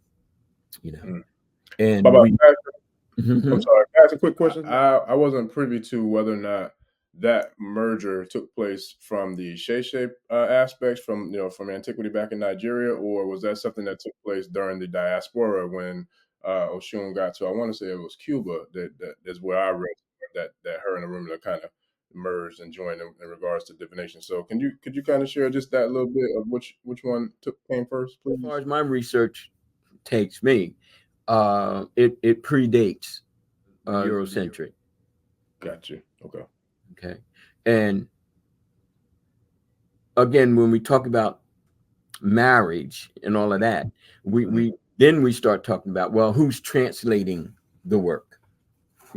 and Baba, Mm-hmm. I'm sorry, can I ask a quick question? I wasn't privy to whether or not that merger took place from the Sheshe aspects from antiquity back in Nigeria, or was that something that took place during the diaspora when Oshun got to. I want to say it was Cuba. That is where I read that her and Orunmila kind of merged and joined in regards to divination. So could you kind of share just that little bit of which one came first, please? As far as my research takes me, it predates Eurocentric. Gotcha. Okay. And again, when we talk about marriage and all of that, we start talking about, well, who's translating the work?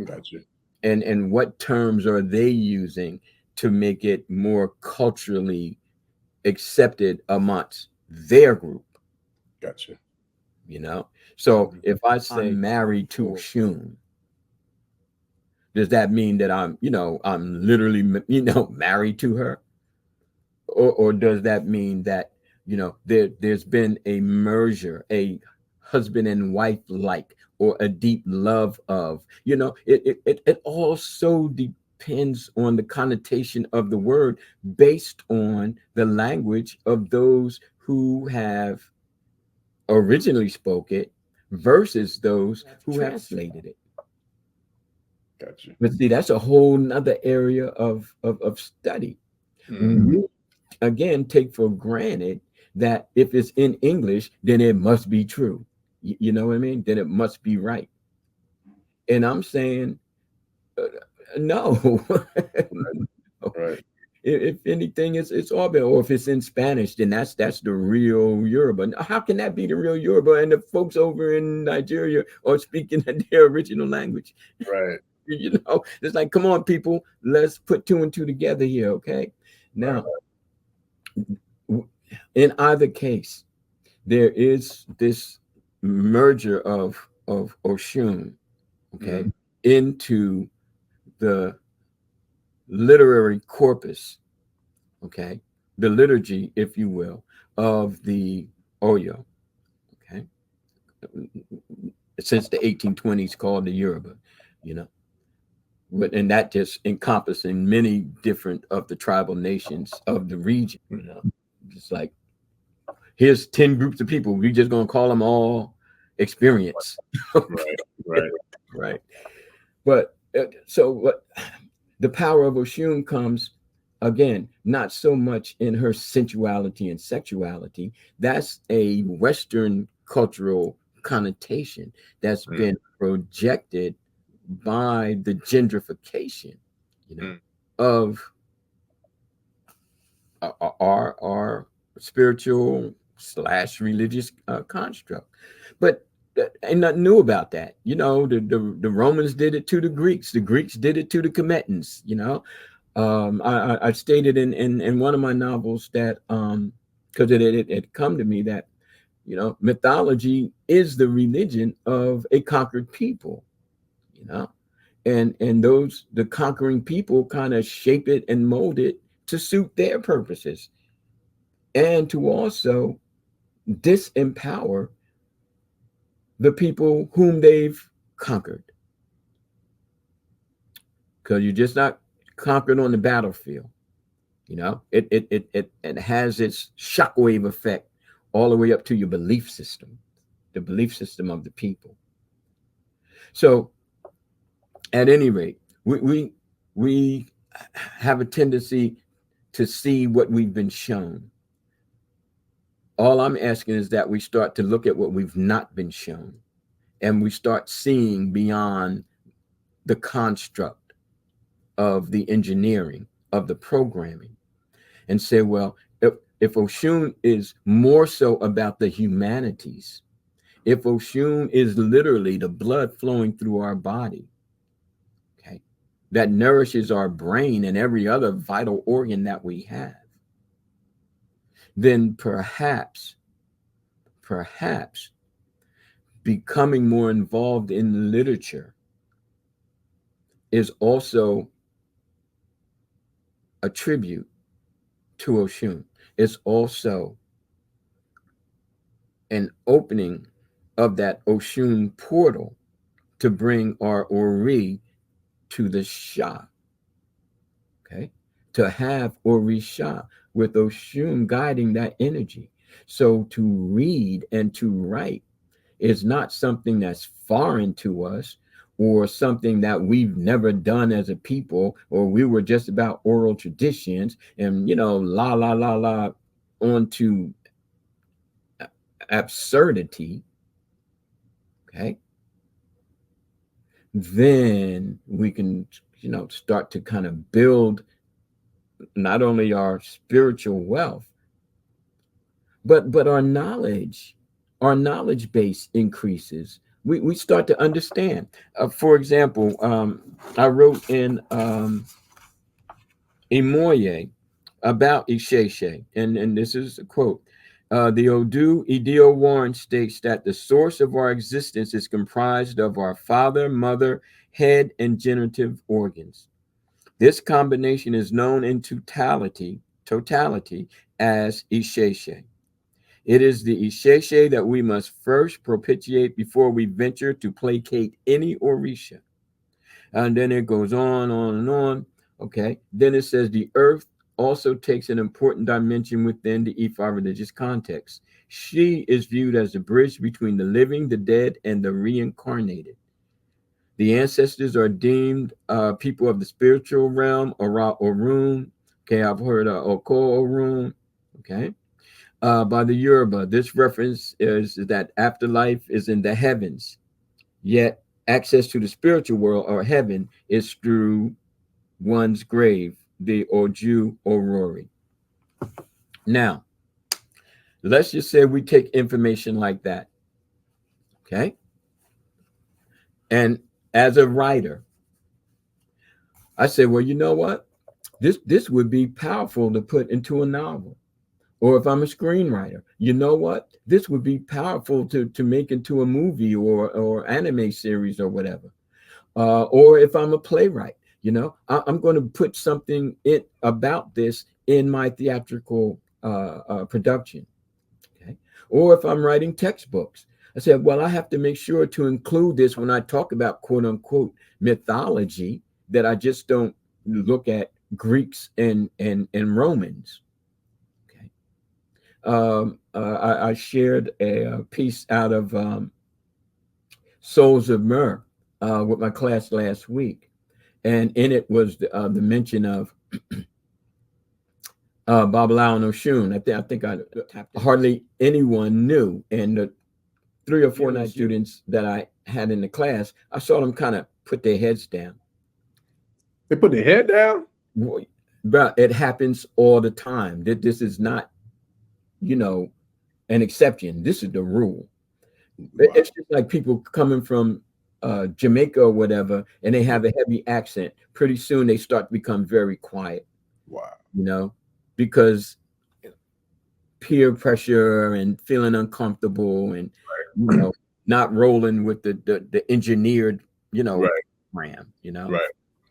Gotcha. And what terms are they using to make it more culturally accepted amongst their group? Gotcha. So if I say I'm married to Oshun, does that mean that I'm literally, married to her? Or does that mean that, there's been a merger, a husband and wife like, or a deep love of, it all so depends on the connotation of the word based on the language of those who have originally spoke it versus those who have translated it. Gotcha. But see, that's a whole nother area of study. We, again, take for granted that if it's in English, then it must be true. You know what I mean? Then it must be right. And I'm saying, no. Right. If anything, it's all been, or if it's in Spanish, then that's the real Yoruba. How can that be the real Yoruba? And the folks over in Nigeria are speaking their original language. Right. It's like, come on, people, let's put two and two together here, okay? Now, in either case, there is this merger of Oshun, okay, into the literary corpus, okay, the liturgy, if you will, of the Oyo, okay, since the 1820s, called the Yoruba, and that just encompassing many different of the tribal nations of the region. Just like, here's 10 groups of people, we just gonna call them all experience. Right. But so the power of Oshun comes, again, not so much in her sensuality and sexuality. That's a Western cultural connotation that's been projected by the gentrification, of our spiritual / religious construct. But ain't nothing new about that. The Romans did it to the Greeks did it to the Commetans. I stated in one of my novels that because it come to me that mythology is the religion of a conquered people, and the conquering people kind of shape it and mold it to suit their purposes, and to also disempower the people whom they've conquered. Because you're just not conquered on the battlefield. It has its shockwave effect all the way up to your belief system, the belief system of the people. So at any rate, we have a tendency to see what we've been shown. All I'm asking is that we start to look at what we've not been shown, and we start seeing beyond the construct of the engineering, of the programming, and say, well, if Oshun is more so about the humanities, if Oshun is literally the blood flowing through our body, okay, that nourishes our brain and every other vital organ that we have, then perhaps becoming more involved in literature is also a tribute to Oshun. It's also an opening of that Oshun portal to bring our Ori to the Shah. Okay? To have Orisha with Oshun guiding that energy. So to read and to write It's not something that's foreign to us or something that we've never done as a people, or we were just about oral traditions and, la, la, la, la, onto absurdity. Okay. Then we can, start to kind of build not only our spiritual wealth, but our knowledge base increases. We start to understand. For example, I wrote in Imoye about Isheshe, and this is a quote. The Odu Idio Warren states that the source of our existence is comprised of our father, mother, head, and generative organs. This combination is known in totality as Isheshe. It is the Isheshe that we must first propitiate before we venture to placate any Orisha. And then it goes on and on. Okay. Then it says the earth also takes an important dimension within the Ifa religious context. She is viewed as the bridge between the living, the dead, and the reincarnated. The ancestors are deemed people of the spiritual realm, Orun. Okay, I've heard Oko Orun. Okay. By the Yoruba, this reference is that afterlife is in the heavens, yet access to the spiritual world or heaven is through one's grave, the Oju Orori. Now, let's just say we take information like that, okay? And as a writer, I say, well, you know what? This would be powerful to put into a novel. Or if I'm a screenwriter, you know what? This would be powerful to make into a movie or anime series or whatever. Or if I'm a playwright, I'm going to put something about this in my theatrical production. Okay. Or if I'm writing textbooks, I said, well, I have to make sure to include this when I talk about quote unquote mythology, that I just don't look at Greeks and Romans. I shared a piece out of Souls of Myrrh with my class last week, and in it was the mention of Babalawo and Oshun. I think hardly anyone knew, and the 3 or 4 night students that I had in the class, I saw them kind of put their heads down. They put their head down? But it happens all the time. That this is not, an exception. This is the rule. Wow. It's just like people coming from Jamaica or whatever, and they have a heavy accent. Pretty soon they start to become very quiet. Wow. Because peer pressure and feeling uncomfortable and, not rolling with the engineered, program, Right.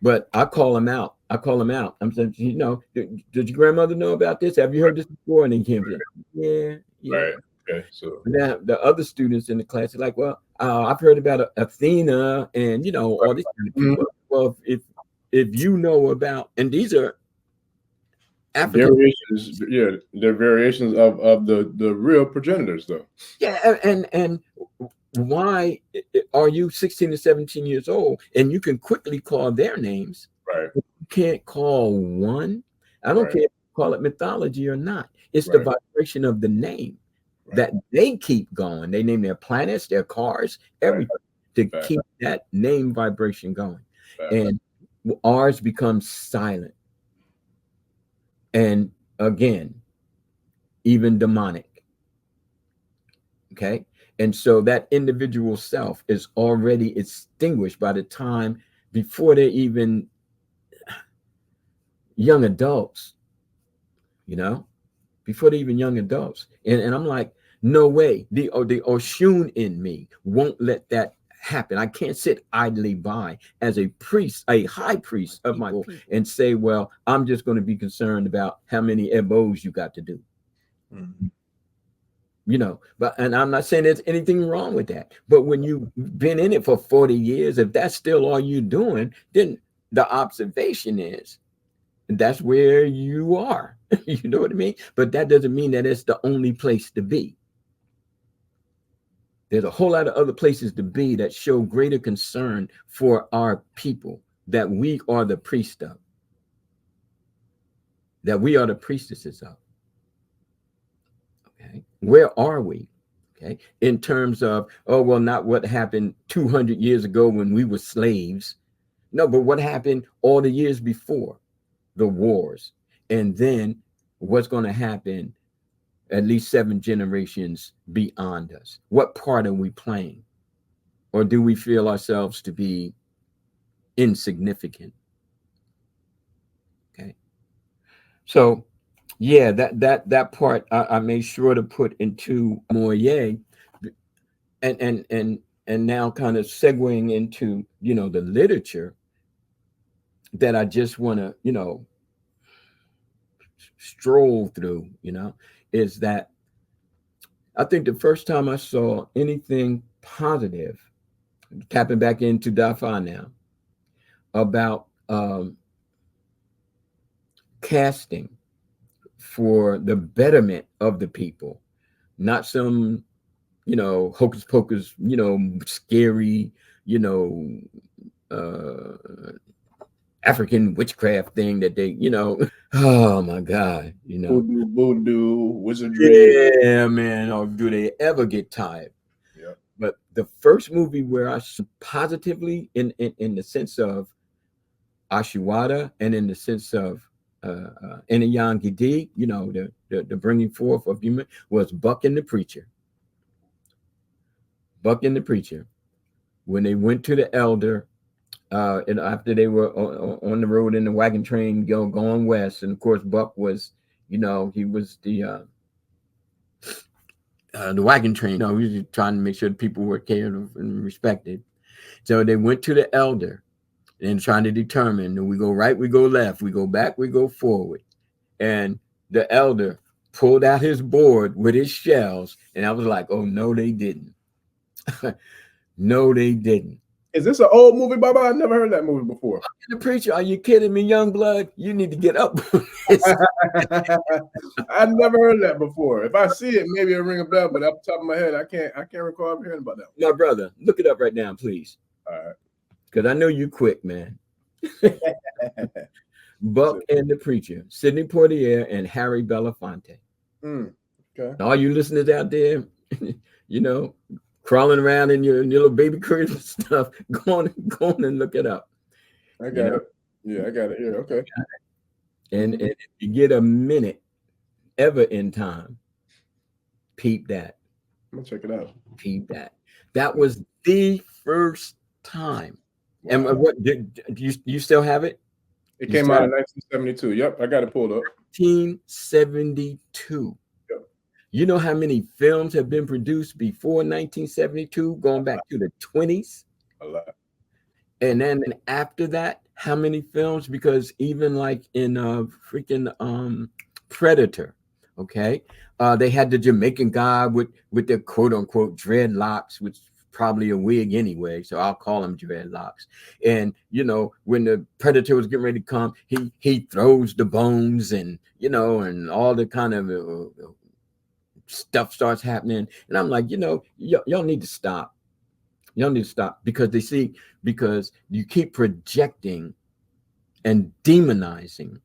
But I call them out. I'm saying, did your grandmother know about this? Have you heard this before? And they came, yeah. Right. Okay. So now the other students in the class are like, well, I've heard about Athena and all these kind of people. Mm-hmm. Well, if you know about, and these are African variations, they're variations of the real progenitors, though. Yeah, and why are you 16 to 17 years old and you can quickly call their names? Right. You can't call one. I don't care if you call it mythology or not. It's the vibration of the name that they keep going. They name their planets, their cars, everything to keep that name vibration going. And ours becomes silent. And again, even demonic. Okay. And so that individual self is already extinguished by the time before they're even young adults, before they're even young adults. And I'm like, no way. The Oshun in me won't let that happen. I can't sit idly by as a priest, a high priest of my people, and say, well, I'm just going to be concerned about how many ebos you got to do. Mm-hmm. But and I'm not saying there's anything wrong with that. But when you've been in it for 40 years, if that's still all you're doing, then the observation is that's where you are. You know what I mean? But that doesn't mean that it's the only place to be. There's a whole lot of other places to be that show greater concern for our people that we are the priest of, that we are the priestesses of. Okay, where are we? Okay, in terms of, oh, well, not what happened 200 years ago when we were slaves. No, but what happened all the years before the wars, and then what's going to happen at least 7 generations beyond us? What part are we playing? Or do we feel ourselves to be insignificant? Okay. So yeah, that part I made sure to put into Moye, and now kind of segueing into, you know, the literature that I just want to, you know, stroll through, you know, is that I think the first time I saw anything positive, tapping back into Dafa now, about casting for the betterment of the people, not some, you know, hocus pocus, you know, scary, you know, African witchcraft thing that they, you know, oh my God, you know, voodoo, wizardry. yeah, man, or do they ever get tired? Yeah. But the first movie where I saw positively in the sense of Ashiwada and in the sense of Inayan Gidi, you know, the bringing forth of human, was Buck and the Preacher. Buck and the Preacher, when they went to the elder, and after they were on the road in the wagon train going west, and of course Buck was, you know, he was the wagon train. You know, he was trying to make sure the people were cared of and respected. So they went to the elder and trying to determine: do we go right, we go left, we go back, we go forward. And the elder pulled out his board with his shells, and I was like, "Oh no, they didn't. No, they didn't." Is this an old movie, Baba? I never heard that movie before. The Preacher, are you kidding me, young blood? You need to get up. I never heard that before. If I see it, maybe it'll ring a bell, but off the top of my head, I can't recall ever hearing about that one. My brother, look it up right now, please. All right. Because I know you quick, man. Buck and the Preacher, Sidney Poitier and Harry Belafonte. Okay. All you listeners out there, you know, crawling around in your little baby crib and stuff, go on and look it up. I got it. Yeah, I got it here. Okay. And if you get a minute ever in time, peep that. I'm gonna check it out. Peep that. That was the first time. Wow. And what did you still have it? It came out in 1972. Yep, I got it pulled up. 1972. Yep. You know how many films have been produced before 1972, going back to the 20s? A lot. And then after that, how many films? Because even like in freaking Predator, okay, they had the Jamaican guy with their quote unquote dreadlocks, which probably a wig anyway, so I'll call him dreadlocks. And you know, when the Predator was getting ready to come, he throws the bones, and you know, and all the kind of stuff starts happening. And I'm like, you know, y'all need to stop. Y'all need to stop, because because you keep projecting and demonizing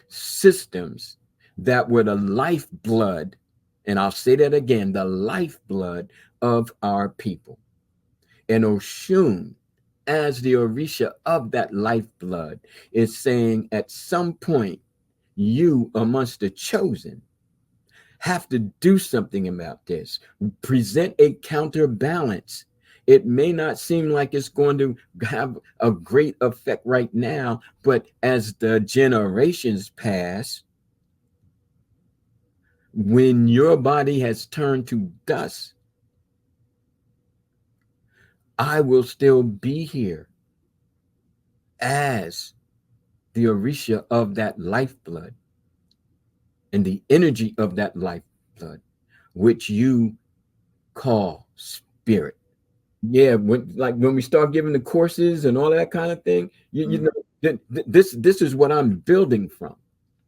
systems that were the lifeblood, and I'll say that again, the lifeblood of our people. And Oshun, as the Orisha of that lifeblood, is saying at some point, you amongst the chosen have to do something about this. Present a counterbalance. It may not seem like it's going to have a great effect right now, but as the generations pass, when your body has turned to dust, I will still be here as the Orisha of that lifeblood and the energy of that lifeblood, which you call spirit. Yeah, when we start giving the courses and all that kind of thing, you know, this is what I'm building from.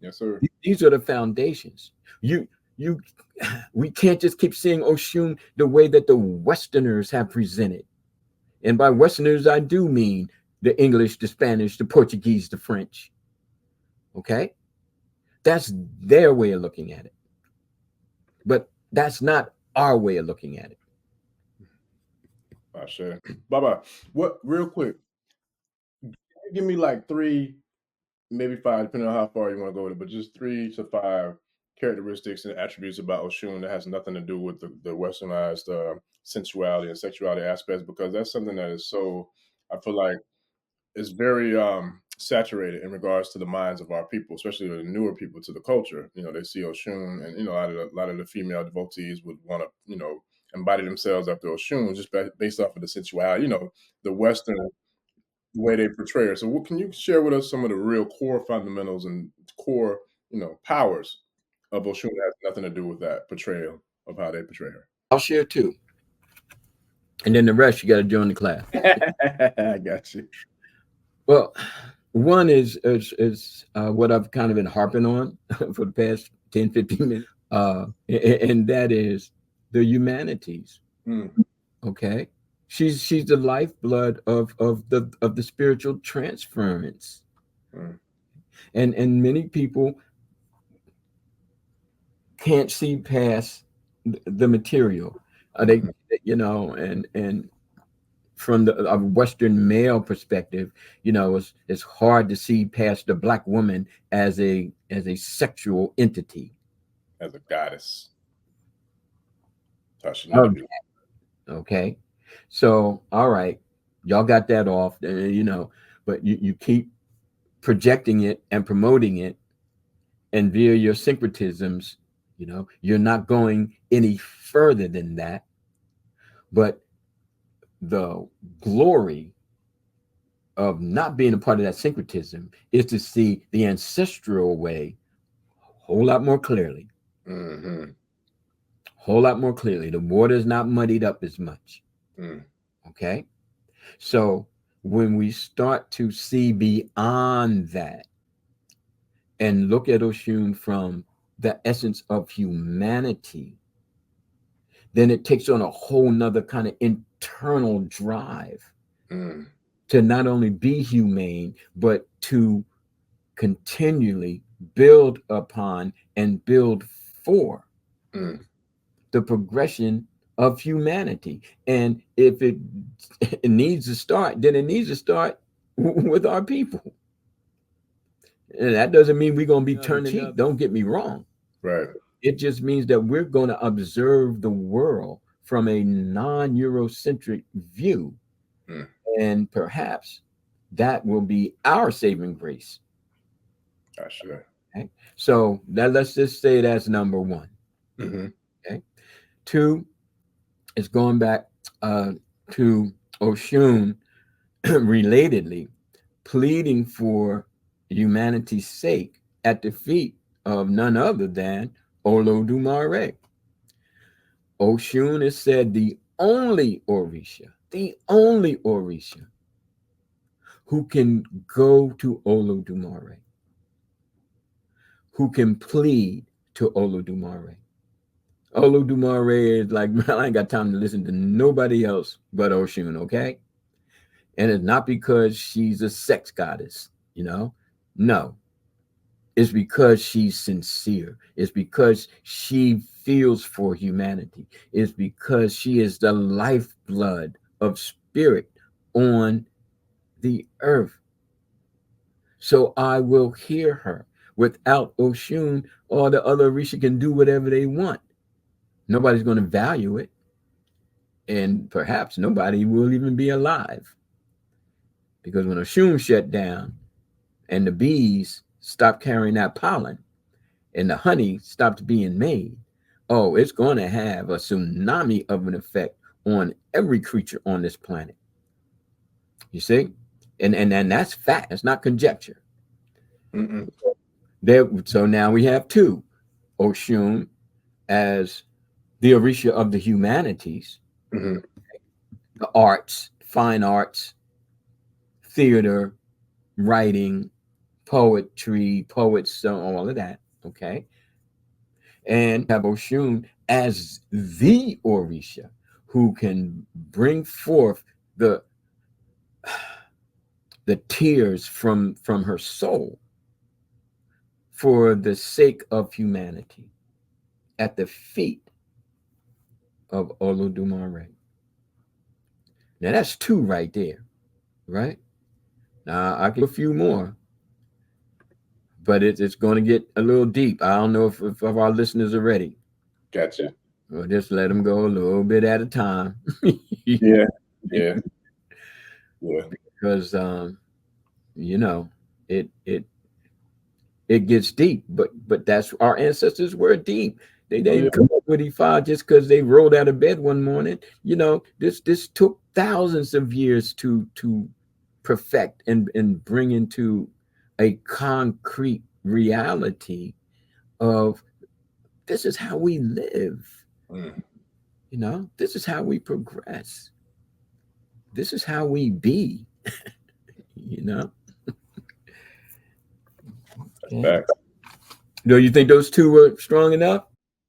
Yes, sir. These are the foundations. You we can't just keep seeing Oshun the way that the Westerners have presented. And by Westerners, I do mean the English, the Spanish, the Portuguese, the French. Okay? That's their way of looking at it. But that's not our way of looking at it. Sure. Baba, what, real quick, give me like 3, maybe 5, depending on how far you want to go with it, but just 3 to 5 characteristics and attributes about Oshun that has nothing to do with the westernized sensuality and sexuality aspects, because that's something that is so, I feel like, is very saturated in regards to the minds of our people, especially the newer people to the culture. You know, they see Oshun, and a lot of the female devotees would want to, embody themselves after Oshun just based off of the sensuality, the Western way they portray her. So, what can you share with us some of the real core fundamentals and core, powers of Oshun that has nothing to do with that portrayal of how they portray her? I'll share 2. And then the rest, you got to join the class. I got you. Well, one is what I've kind of been harping on for the past 10, 15 minutes. And that is the humanities. Okay. She's the lifeblood of the spiritual transference. And many people can't see past the material. They, and from a Western male perspective, it's hard to see past the Black woman as a sexual entity, as a goddess. Okay, so all right, y'all got that off, but you keep projecting it and promoting it, and via your syncretisms, you're not going any further than that. But the glory of not being a part of that syncretism is to see the ancestral way a whole lot more clearly. Whole lot more clearly. The water is not muddied up as much. Okay? So when we start to see beyond that and look at Oshun from the essence of humanity, then it takes on a whole nother kind of internal drive to not only be humane, but to continually build upon and build for the progression of humanity. And if it needs to start, then it needs to start with our people. And that doesn't mean we're going to be turning up. Don't get me wrong. Right. It just means that we're going to observe the world from a non-Eurocentric view. And perhaps that will be our saving grace. Sure. Okay? So let's just say that's number 1. Okay. 2 is going back to Oshun, relatedly, pleading for humanity's sake at the feet of none other than Olodumare. Oshun is said the only Orisha who can go to Olodumare, who can plead to Olodumare. Olodumare is like, man, I ain't got time to listen to nobody else but Oshun, okay? And it's not because she's a sex goddess, No. It's because she's sincere. It's because she feels for humanity. It's because she is the lifeblood of spirit on the earth. So I will hear her. Without Oshun, all the other Orisha can do whatever they want. Nobody's going to value it. And perhaps nobody will even be alive. Because when Oshun shut down and the bees stopped carrying that pollen and the honey stopped being made, it's going to have a tsunami of an effect on every creature on this planet. You see? And that's fact. It's not conjecture. So now we have 2. Oshun as the Orisha of the humanities, the arts, fine arts, theater, writing, poetry, poets, so all of that, okay? and have Oshun as the Orisha, who can bring forth the tears from her soul for the sake of humanity at the feet of Olodumare. Now that's two right there, right? Now I can do a few more, but it's going to get a little deep. I don't know if our listeners are ready. Gotcha. We'll just let them go a little bit at a time. Yeah. Yeah. Yeah. Because you know, it it gets deep, but that's our ancestors were deep. They didn't come up with Ifa just because they rolled out of bed one morning. You know, this took thousands of years to perfect and bring into a concrete reality of this is how we live. You know, this is how we progress. This is how we be. You know. Facts. Do you think those two were strong enough?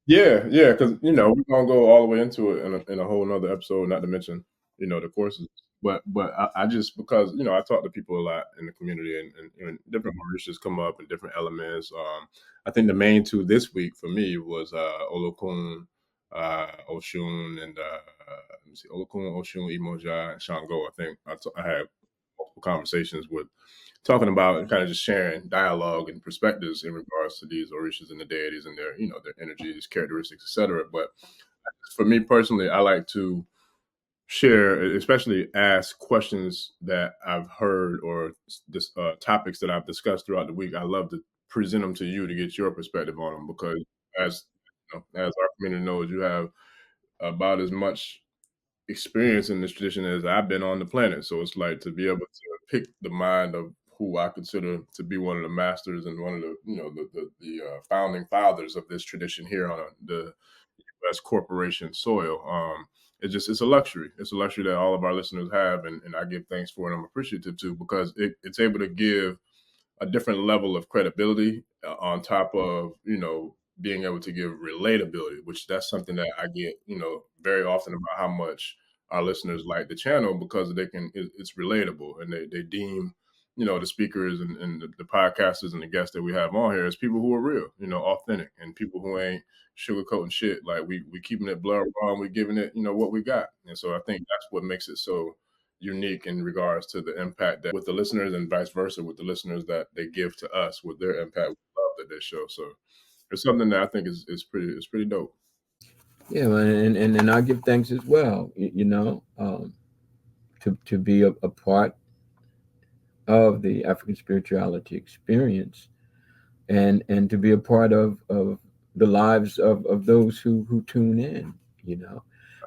Yeah, because we're gonna go all the way into it in a whole nother episode, not to mention the courses. But I just because I talk to people a lot in the community and different Orishas come up and different elements. I think the main two this week for me was Olokun, Oshun, and let me see, Olokun, Oshun, Imoja, and Shango. I think I had multiple conversations with talking about and kind of just sharing dialogue and perspectives in regards to these orishas and the deities and their their energies, characteristics, etc. But for me personally, I like to share, especially ask questions that I've heard or topics that I've discussed throughout the week. I love to present them to you to get your perspective on them because as as our community knows, you have about as much experience in this tradition as I've been on the planet. So it's like to be able to pick the mind of who I consider to be one of the masters and one of the the founding fathers of this tradition here on the U.S. corporation soil. It's a luxury. It's a luxury that all of our listeners have, and I give thanks for it. I'm appreciative too because it's able to give a different level of credibility on top of being able to give relatability, which that's something that I get very often about how much our listeners like the channel because it's relatable and they deem the speakers and the podcasters and the guests that we have on here as people who are real, authentic, and people who ain't sugarcoating shit. Like we keeping it blood raw and we giving it what we got. And so I think that's what makes it so unique in regards to the impact that with the listeners and vice versa with the listeners that they give to us with their impact with love that they show. So it's something that I think is pretty dope. Yeah, and I give thanks as well. To be a part of the African spirituality experience, and to be a part of the lives of those who tune in.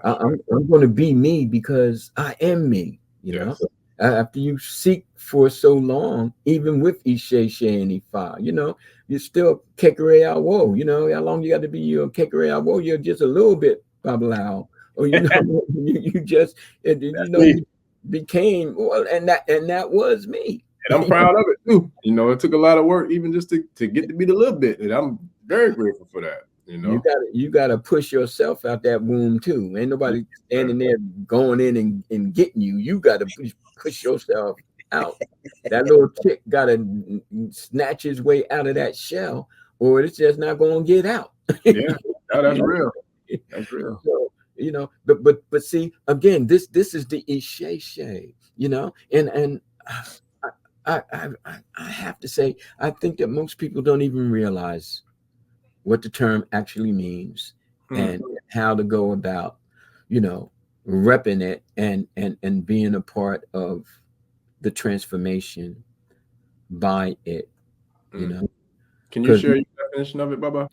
I'm going to be me because I am me. Yes. After you seek for so long, even with Isheshe and Ifa, you're still Kekere Awo. How long you got to be your Kekere Awo? You're just a little bit Babalao. Or you just you became well, and that was me. And I'm proud of it too. It took a lot of work even just to get to be the little bit, and I'm very grateful for that. You gotta push yourself out that womb too. Ain't nobody standing there going in and getting you. You gotta push yourself out. That little chick gotta snatch his way out of that shell, or it's just not gonna get out. Yeah, that's real. That's real. So, but see, again, this is the Isheshe, and I have to say, I think that most people don't even realize what the term actually means and how to go about, repping it and being a part of the transformation by it, Can you share your definition of it, Baba?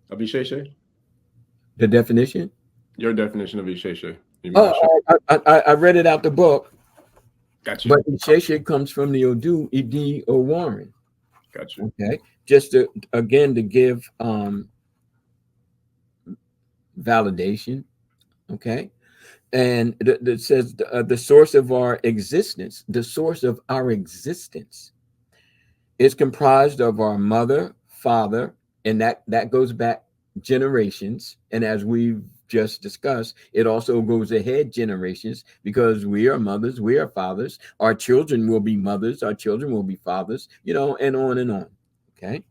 Of Isheshe? The definition? Your definition of Isheshe. I read it out the book. Gotcha. But Isheshe comes from the Odu, Idi, or Warren. Gotcha. Okay. Just to give validation. Okay. And that says the source of our existence, is comprised of our mother, father, and that goes back generations, and as we've just discussed, it also goes ahead generations, because we are mothers, we are fathers, our children will be mothers, our children will be fathers, and on and on. Okay.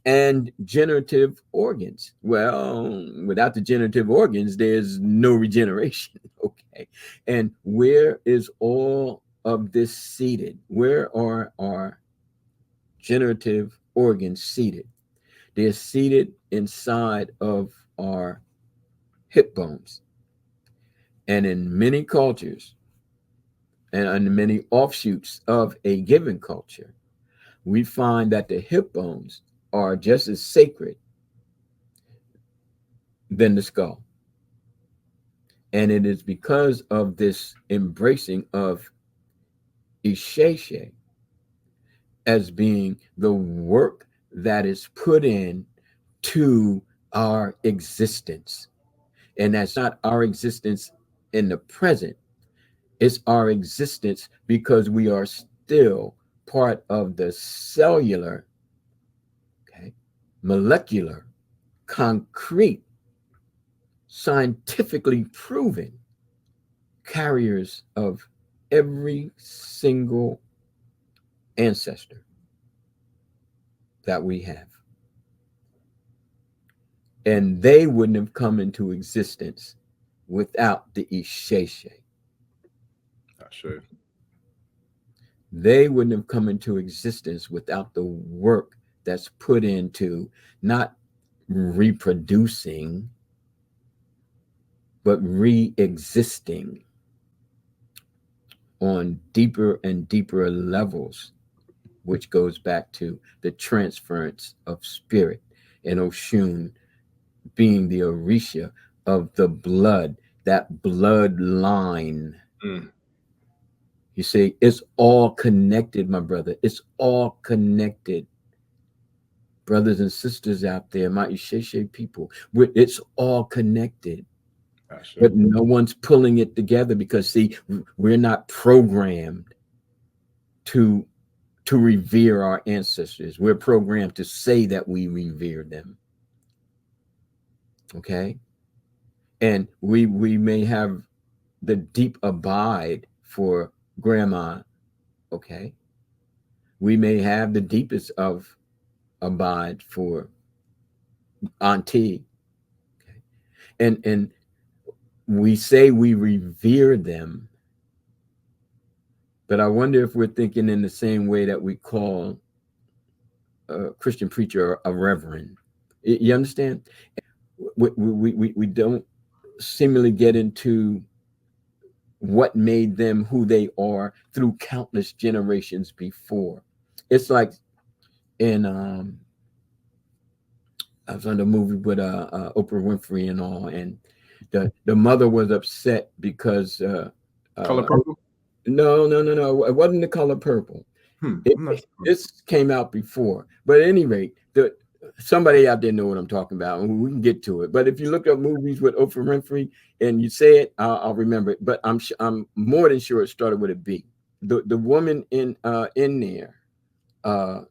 And generative organs. Well, without the generative organs, there's no regeneration. Okay. And where is all of this seated? Where are our generative organs seated? They're seated inside of our hip bones. And in many cultures and in many offshoots of a given culture, we find that the hip bones are just as sacred than the skull. And it is because of this embracing of Isheshe as being the work that is put in to our existence. And that's not our existence in the present, it's our existence because we are still part of the cellular, okay, molecular, concrete, scientifically proven carriers of every single ancestor that we have. And they wouldn't have come into existence without the Isheshe. Sure. They wouldn't have come into existence without the work that's put into not reproducing, but re-existing on deeper and deeper levels, which goes back to the transference of spirit, and Oshun being the Orisha of the blood, that bloodline. You see, it's all connected, my brother. It's all connected. Brothers and sisters out there, my Isheshe people, it's all connected. But no one's pulling it together because, see, we're not programmed to revere our ancestors. We're programmed to say that we revere them. Okay? And we may have the deep abide for grandma. Okay? We may have the deepest of abide for auntie. Okay? And we say we revere them, but I wonder if we're thinking in the same way that we call a Christian preacher a reverend. You understand? We don't seemingly get into what made them who they are through countless generations before. It's like in I was on the movie with Oprah Winfrey and all, and the mother was upset because Color Purple? No. It wasn't The Color Purple. This came out before, but at any rate, somebody out there know what I'm talking about, and we can get to it. But if you look up movies with Oprah Winfrey and you say it, I'll remember it. But I'm more than sure it started with a B. The woman in there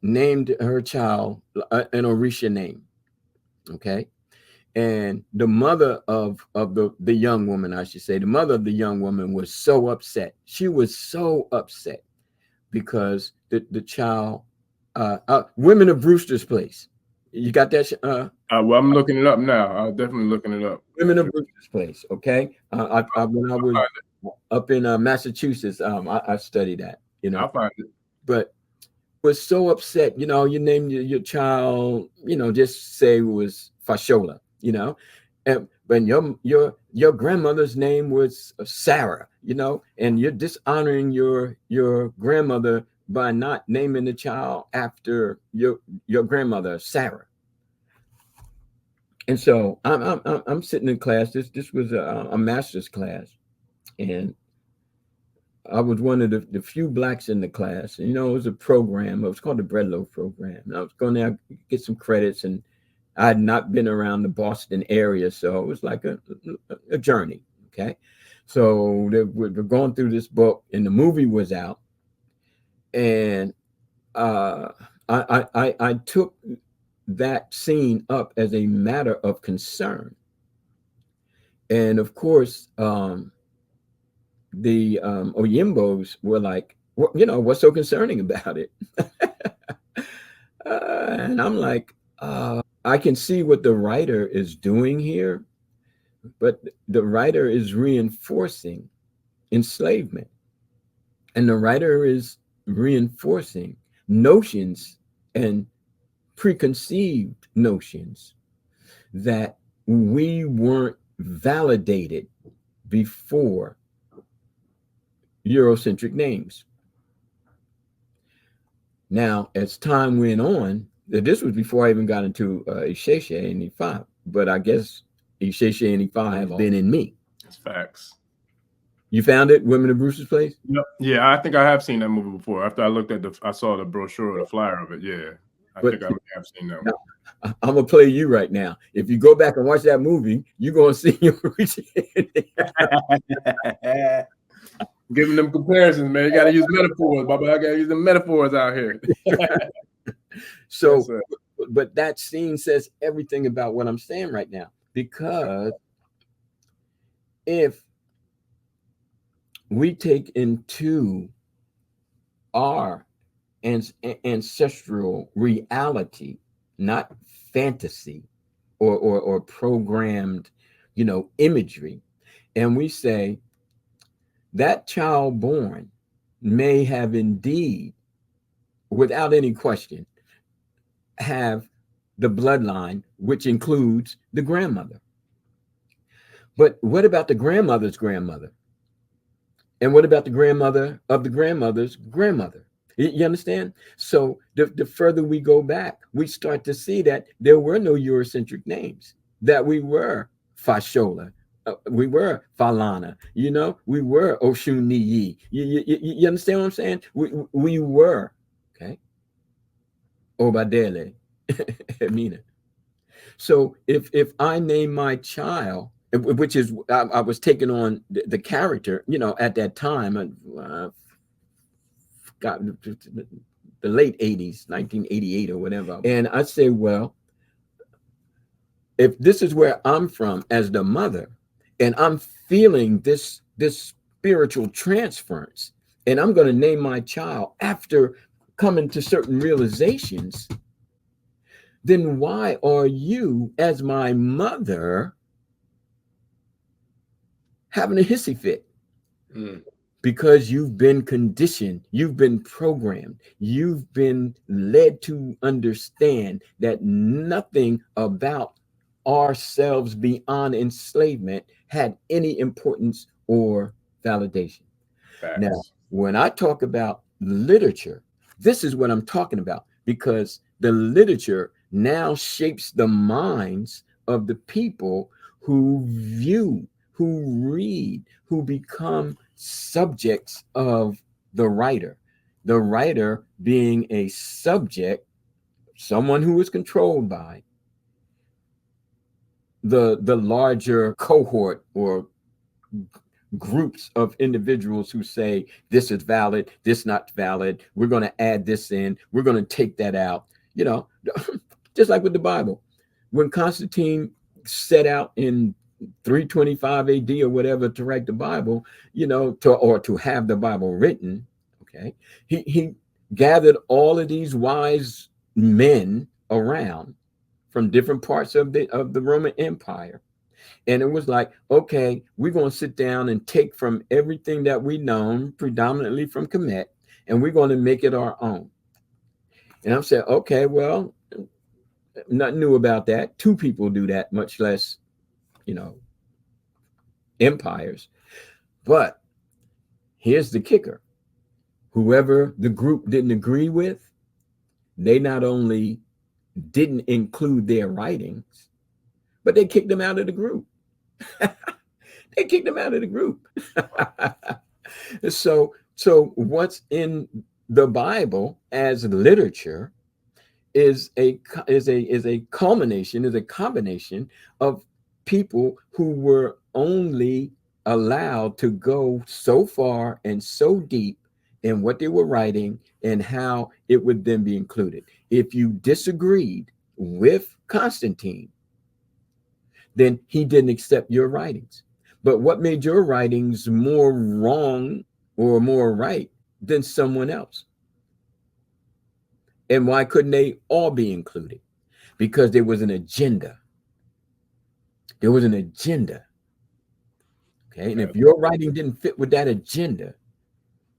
named her child an Orisha name. Okay. And the mother of the young woman, I should say, the mother of the young woman was so upset. She was so upset because the child, Women of Brewster's Place. You got that? Well, I'm looking it up now. I'm definitely looking it up. Women of Brewster's Place. Okay. When I was up in Massachusetts, I studied that. I'll find it. But was so upset. You named your child. Just say it was Fashola. But your grandmother's name was Sarah. And you're dishonoring your grandmother by not naming the child after your grandmother, Sarah. And so I'm sitting in class. This was a master's class, and I was one of the few blacks in the class. And, it was a program. It was called the Bread Loaf Program. And I was going there get some credits, and I had not been around the Boston area, so it was like a journey. Okay, so we're going through this book, and the movie was out, and I took that scene up as a matter of concern. And of course, the Oyimbos were like, what's so concerning about it? And I'm like, I can see what the writer is doing here, but the writer is reinforcing enslavement. And the writer is reinforcing notions and preconceived notions that we weren't validated before Eurocentric names. Now, as time went on, this was before I even got into Isheshe and Ifa, but I guess Isheshe and Ifa have been in me. That's facts. You found it, Women of Brewster's Place? Yep. Yeah, I think I have seen that movie before. After I looked at I saw the brochure or the flyer of it. Yeah, I think I have seen that one. I'm gonna play you right now. If you go back and watch that movie, you're gonna see Giving them comparisons, man. You got to use metaphors, Baba. I got to use the metaphors out here. So, but that scene says everything about what I'm saying right now, because if we take into our ancestral reality, not fantasy or programmed, imagery, and we say that child born may have indeed, without any question, have the bloodline, which includes the grandmother. But what about the grandmother's grandmother? And what about the grandmother of the grandmother's grandmother? You understand? So the further we go back, we start to see that there were no Eurocentric names, that we were Fashola, we were Falana, we were Oshun Niyi. You understand what I'm saying? We were, okay, Obadele, Emina. So if I name my child, which is, I was taking on the character, at that time, got the late 80s, 1988 or whatever. And I say, well, if this is where I'm from as the mother, and I'm feeling this spiritual transference, and I'm going to name my child after coming to certain realizations, then why are you, as my mother, having a hissy fit? Because you've been conditioned, you've been programmed, you've been led to understand that nothing about ourselves beyond enslavement had any importance or validation. Facts. Now, when I talk about literature, this is what I'm talking about, because the literature now shapes the minds of the people who view, who read, who become subjects of the writer being a subject, someone who is controlled by the larger cohort or groups of individuals who say this is valid, this not valid, we're going to add this in, we're going to take that out, just like with the Bible. When Constantine set out in 325 AD or whatever to write the Bible, to have the Bible written, okay, he gathered all of these wise men around from different parts of the Roman Empire, and it was like, okay, we're going to sit down and take from everything that we known, predominantly from Kemet, and we're going to make it our own. And I'm saying, okay, well, nothing new about that. Two people do that, much less empires. But here's the kicker: whoever the group didn't agree with, they not only didn't include their writings, but they kicked them out of the group. They kicked them out of the group. So what's in the Bible as literature is a culmination, is a combination of people who were only allowed to go so far and so deep in what they were writing and how it would then be included. If you disagreed with Constantine, then he didn't accept your writings. But what made your writings more wrong or more right than someone else? And why couldn't they all be included? Because there was an agenda. There was an agenda. Okay. And if your writing didn't fit with that agenda,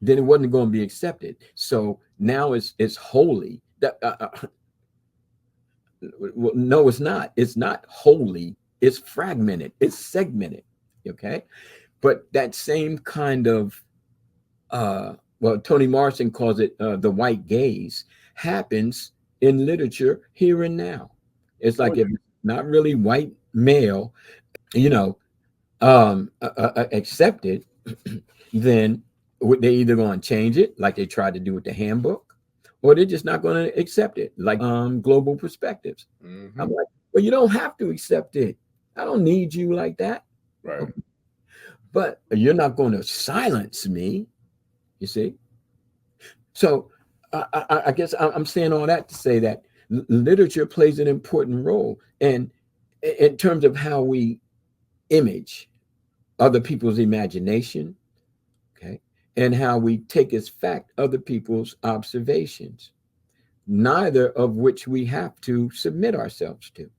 then it wasn't going to be accepted. So now it's holy. No, it's not. It's not holy. It's fragmented. It's segmented. Okay. But that same kind of, well, Toni Morrison calls it the white gaze, happens in literature here and now. It's like if it's not really white male, you know, accepted, then they're either going to change it, like they tried to do with the handbook, or they're just not going to accept it, like global perspectives. Mm-hmm. I'm like, well, you don't have to accept it. I don't need you like that. Right. Okay. But you're not going to silence me, you see? So I guess I'm saying all that to say that literature plays an important role. And in terms of how we image other people's imagination, okay, and how we take as fact other people's observations, neither of which we have to submit ourselves to.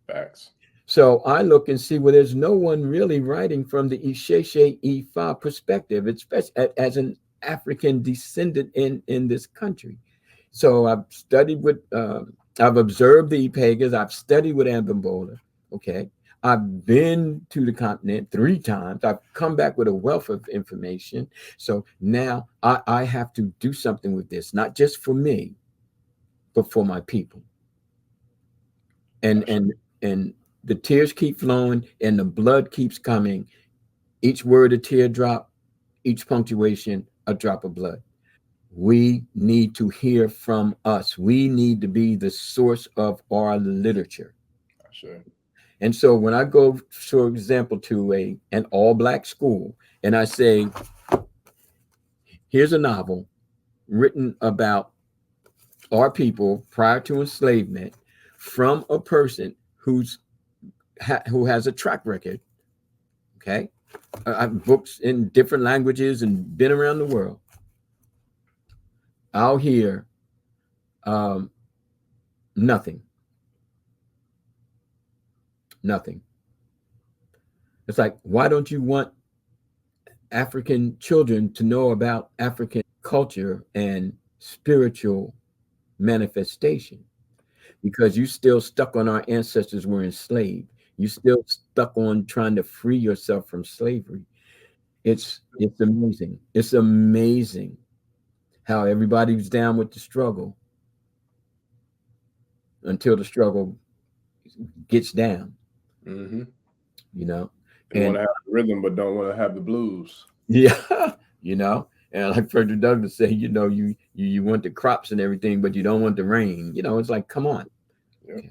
Facts. So I look and see, well, there's no one really writing from the Isheshe Ifa perspective, especially as an African descendant in this country. So I've studied with, I've observed the Ipegas, I've studied with Ambimbola, okay. I've been to the continent 3 times. I've come back with a wealth of information. So now I have to do something with this, not just for me, but for my people. And the tears keep flowing and the blood keeps coming. Each word a teardrop, each punctuation a drop of blood. We need to hear from us. We need to be the source of our literature. Sure. And so when I go, for example, to an all-black school and I say, here's a novel written about our people prior to enslavement from a person who has a track record, okay? Books in different languages and been around the world. I'll hear nothing. Nothing. It's like, why don't you want African children to know about African culture and spiritual manifestation? Because you still stuck on our ancestors were enslaved. You still stuck on trying to free yourself from slavery. It's amazing. It's amazing how everybody's down with the struggle until the struggle gets down. Mm-hmm. You know, they want to have the rhythm, but don't want to have the blues. Yeah, you know, and like Frederick Douglass say, you know, you want the crops and everything, but you don't want the rain. You know, it's like, come on. Yep. Okay.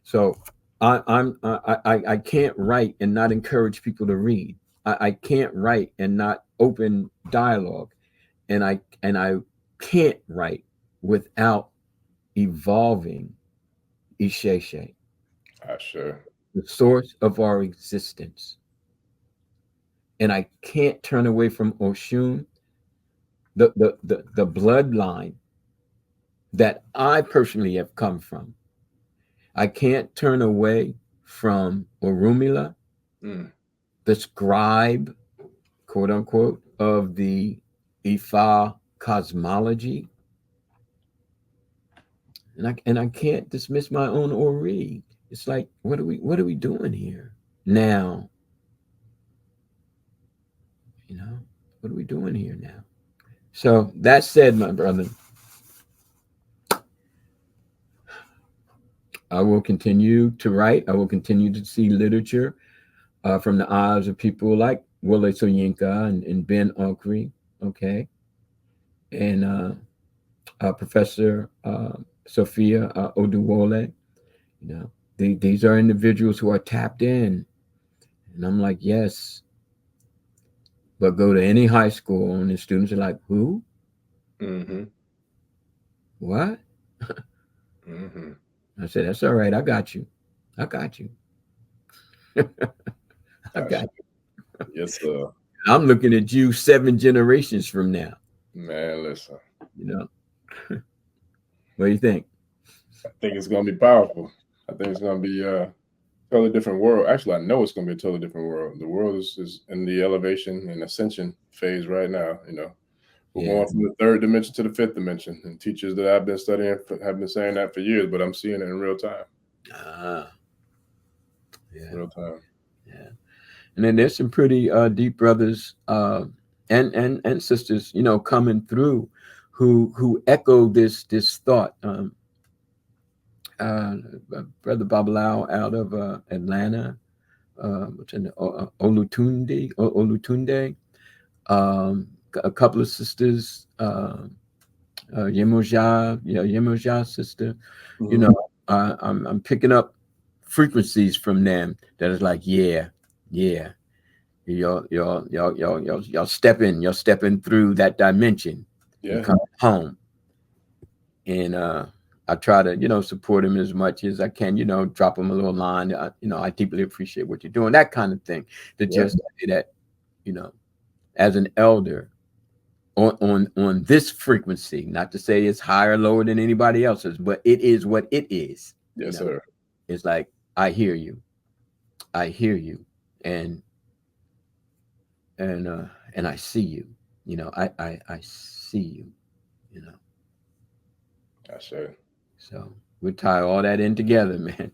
So I can't write and not encourage people to read. I can't write and not open dialogue, and I can't write without evolving Isheshe, Sure. the source of our existence. And I can't turn away from Oshun, the bloodline that I personally have come from. I can't turn away from Orunmila, the scribe, quote unquote, of the Ifa cosmology. And I can't dismiss my own Ori. It's like, what are we doing here now? You know, what are we doing here now? So that said, my brother, I will continue to write. I will continue to see literature from the eyes of people like Wole Soyinka and Ben Okri, okay, and Professor Sophia Oduwole. You know, these are individuals who are tapped in, and I'm like, yes. But go to any high school, and the students are like, who? Mm-hmm. What? Mm-hmm. I said, that's all right. I got you. I got you. I got you. Yes, sir. I'm looking at you 7 generations from now. Man, listen. You know, what do you think? I think it's gonna be powerful. I think it's gonna be totally different world. Actually, I know it's gonna be a totally different world. The world is in the elevation and ascension phase right now. You know, we're Yeah. going from the 3rd dimension to the 5th dimension, and teachers that I've been studying have been saying that for years, but I'm seeing it in real time. Yeah. Real time. Yeah. And then there's some pretty deep brothers and sisters, you know, coming through who echo this thought. Brother Babalao out of Atlanta, what's in Olutunde, a couple of sisters, Yemoja sister. You know, I'm picking up frequencies from them that is like, yeah, y'all stepping through that dimension. Yeah. You come home, and I try to, you know, support him as much as I can, you know, drop him a little line. You know, I deeply appreciate what you're doing, that kind of thing. To just say that, you know, as an elder on this frequency, not to say it's higher or lower than anybody else's, but it is what it is. Yes, you know? sir. It's like, I hear you, and I see you. You know, I see you. You know. I say. So we tie all that in together, man.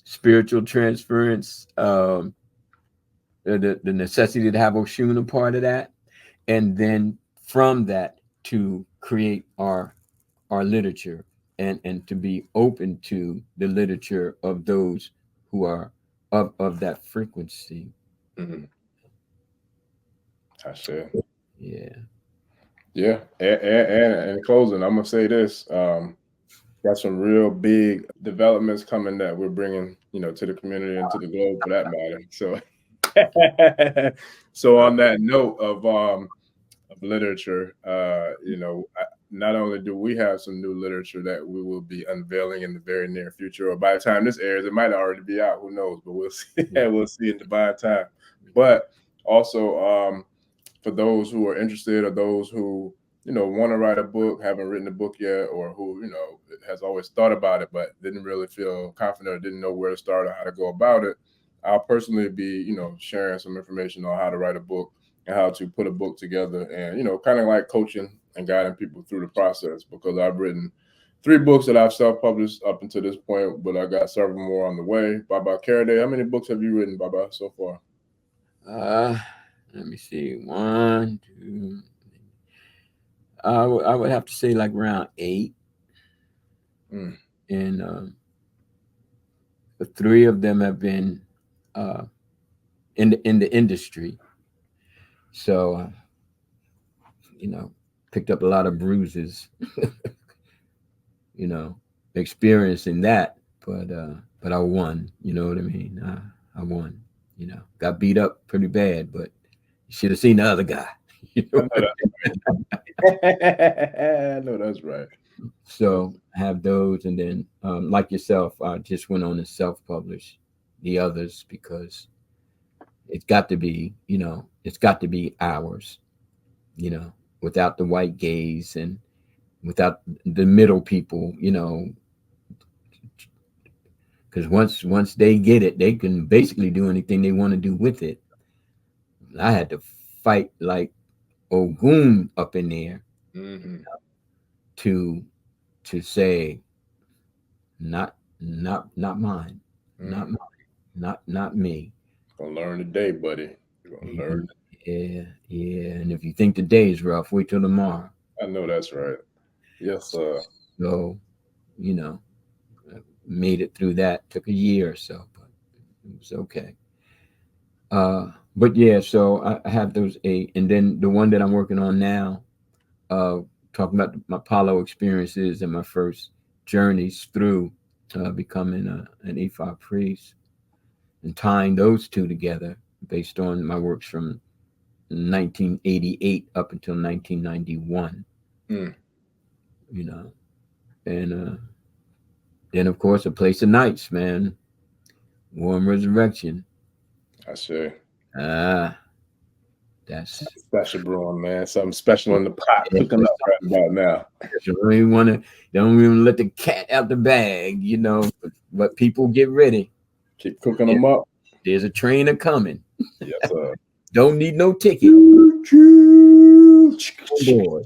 Spiritual transference, the necessity to have Oshun a part of that, and then from that to create our literature and to be open to the literature of those who are of that frequency. Mm-hmm. I say. Yeah. Yeah. And in closing, I'm gonna say this. Got some real big developments coming that we're bringing, you know, to the community and to the globe for that matter. So, so on that note of literature, you know, not only do we have some new literature that we will be unveiling in the very near future, or by the time this airs, it might already be out. Who knows? But we'll see. We'll see in divine time. But also, for those who are interested, or those who, you know, want to write a book, haven't written a book yet, or who, you know, has always thought about it but didn't really feel confident or didn't know where to start or how to go about it, I'll personally be, you know, sharing some information on how to write a book and how to put a book together, and, you know, kind of like coaching and guiding people through the process, because I've written 3 books that I've self-published up until this point, but I got several more on the way. Baba Karade, how many books have you written, Baba, so far? Let me see. 1, 2. I would have to say like around 8, and the 3 of them have been in the industry. So you know, picked up a lot of bruises. You know, experiencing that, but I won. You know what I mean? I won. You know, got beat up pretty bad, but you should have seen the other guy. You know? I know that's right. I know that's right. So I have those, and then like yourself, I just went on and self-publish the others because it's got to be, you know, it's got to be ours, you know, without the white gaze and without the middle people, you know, because once they get it, they can basically do anything they want to do with it. I had to fight like Ogun up in there to say not mine, not me. Gonna learn today, buddy. You're gonna learn. Yeah. And if you think the day is rough, wait till tomorrow. I know that's right. Yes, sir. So, you know, made it through that. Took a year or so, but it was okay. But yeah, so I have those 8, and then the one that I'm working on now, talking about my Apollo experiences and my first journeys through becoming an Ifa priest, and tying those 2 together based on my works from 1988 up until 1991. You know, and Then, of course, a place of nights, man. Warm resurrection. I say. That's Special brewing, man. Something special in the pot cooking up right about now. you don't even let the cat out the bag, you know. But people get ready. Keep cooking them up. There's a train a coming. Yes, sir. Don't need no ticket. Boy.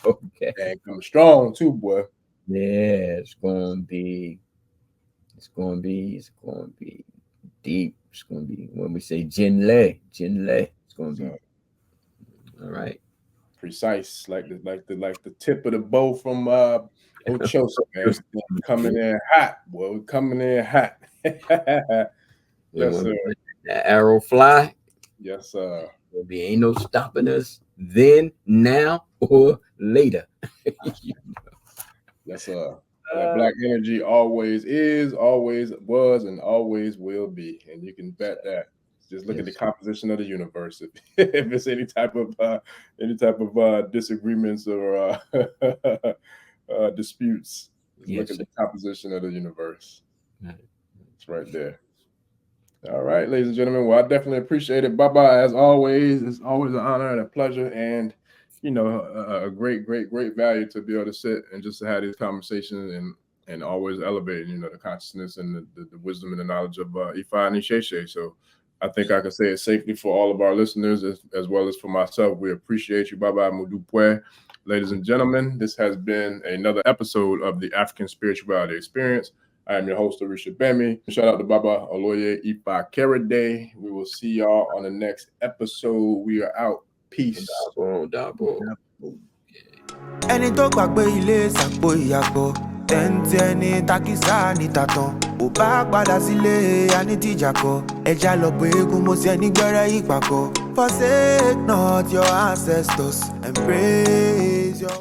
Okay. And coming strong too, boy. Yeah, it's gonna be deep. It's gonna be when we say Jinle. It's gonna be all right. Precise, like the tip of the bow from Ochosa, man. Coming in hot, boy. We're coming in hot. Yes, sir. That arrow fly. Yes, sir. There ain't no stopping us then, now, or later. Yes, sir. That black energy always is, always was, and always will be. And you can bet that. Just look at the composition of the universe. If it's any type of disagreements or disputes, look at the composition of the universe. It's right there. All right, ladies and gentlemen. Well, I definitely appreciate it. Baba, as always. It's always an honor and a pleasure, and a great value to be able to sit and just to have these conversations and always elevating, the consciousness and the wisdom and the knowledge of Ifa and Isheshe. So I think I can say it safely for all of our listeners as well as for myself. We appreciate you, Baba Mudupwe. Ladies and gentlemen, this has been another episode of the African Spirituality Experience. I am your host, Orisha Gbemi. Shout out to Baba Oloye Ifa Karade. We will see y'all on the next episode. We are out. Peace. Double. Ẹni tó gbàgbé ilé ṣàpò ìyàgbọ́ tẹ́ǹtì ẹni takísà ní tàtàn ò bá padà sílé anítìjàkọ ẹja lọ pé eégún mo sí ẹni gbẹ́rẹ́ ìpàkọ́. Forsake not your ancestors and praise your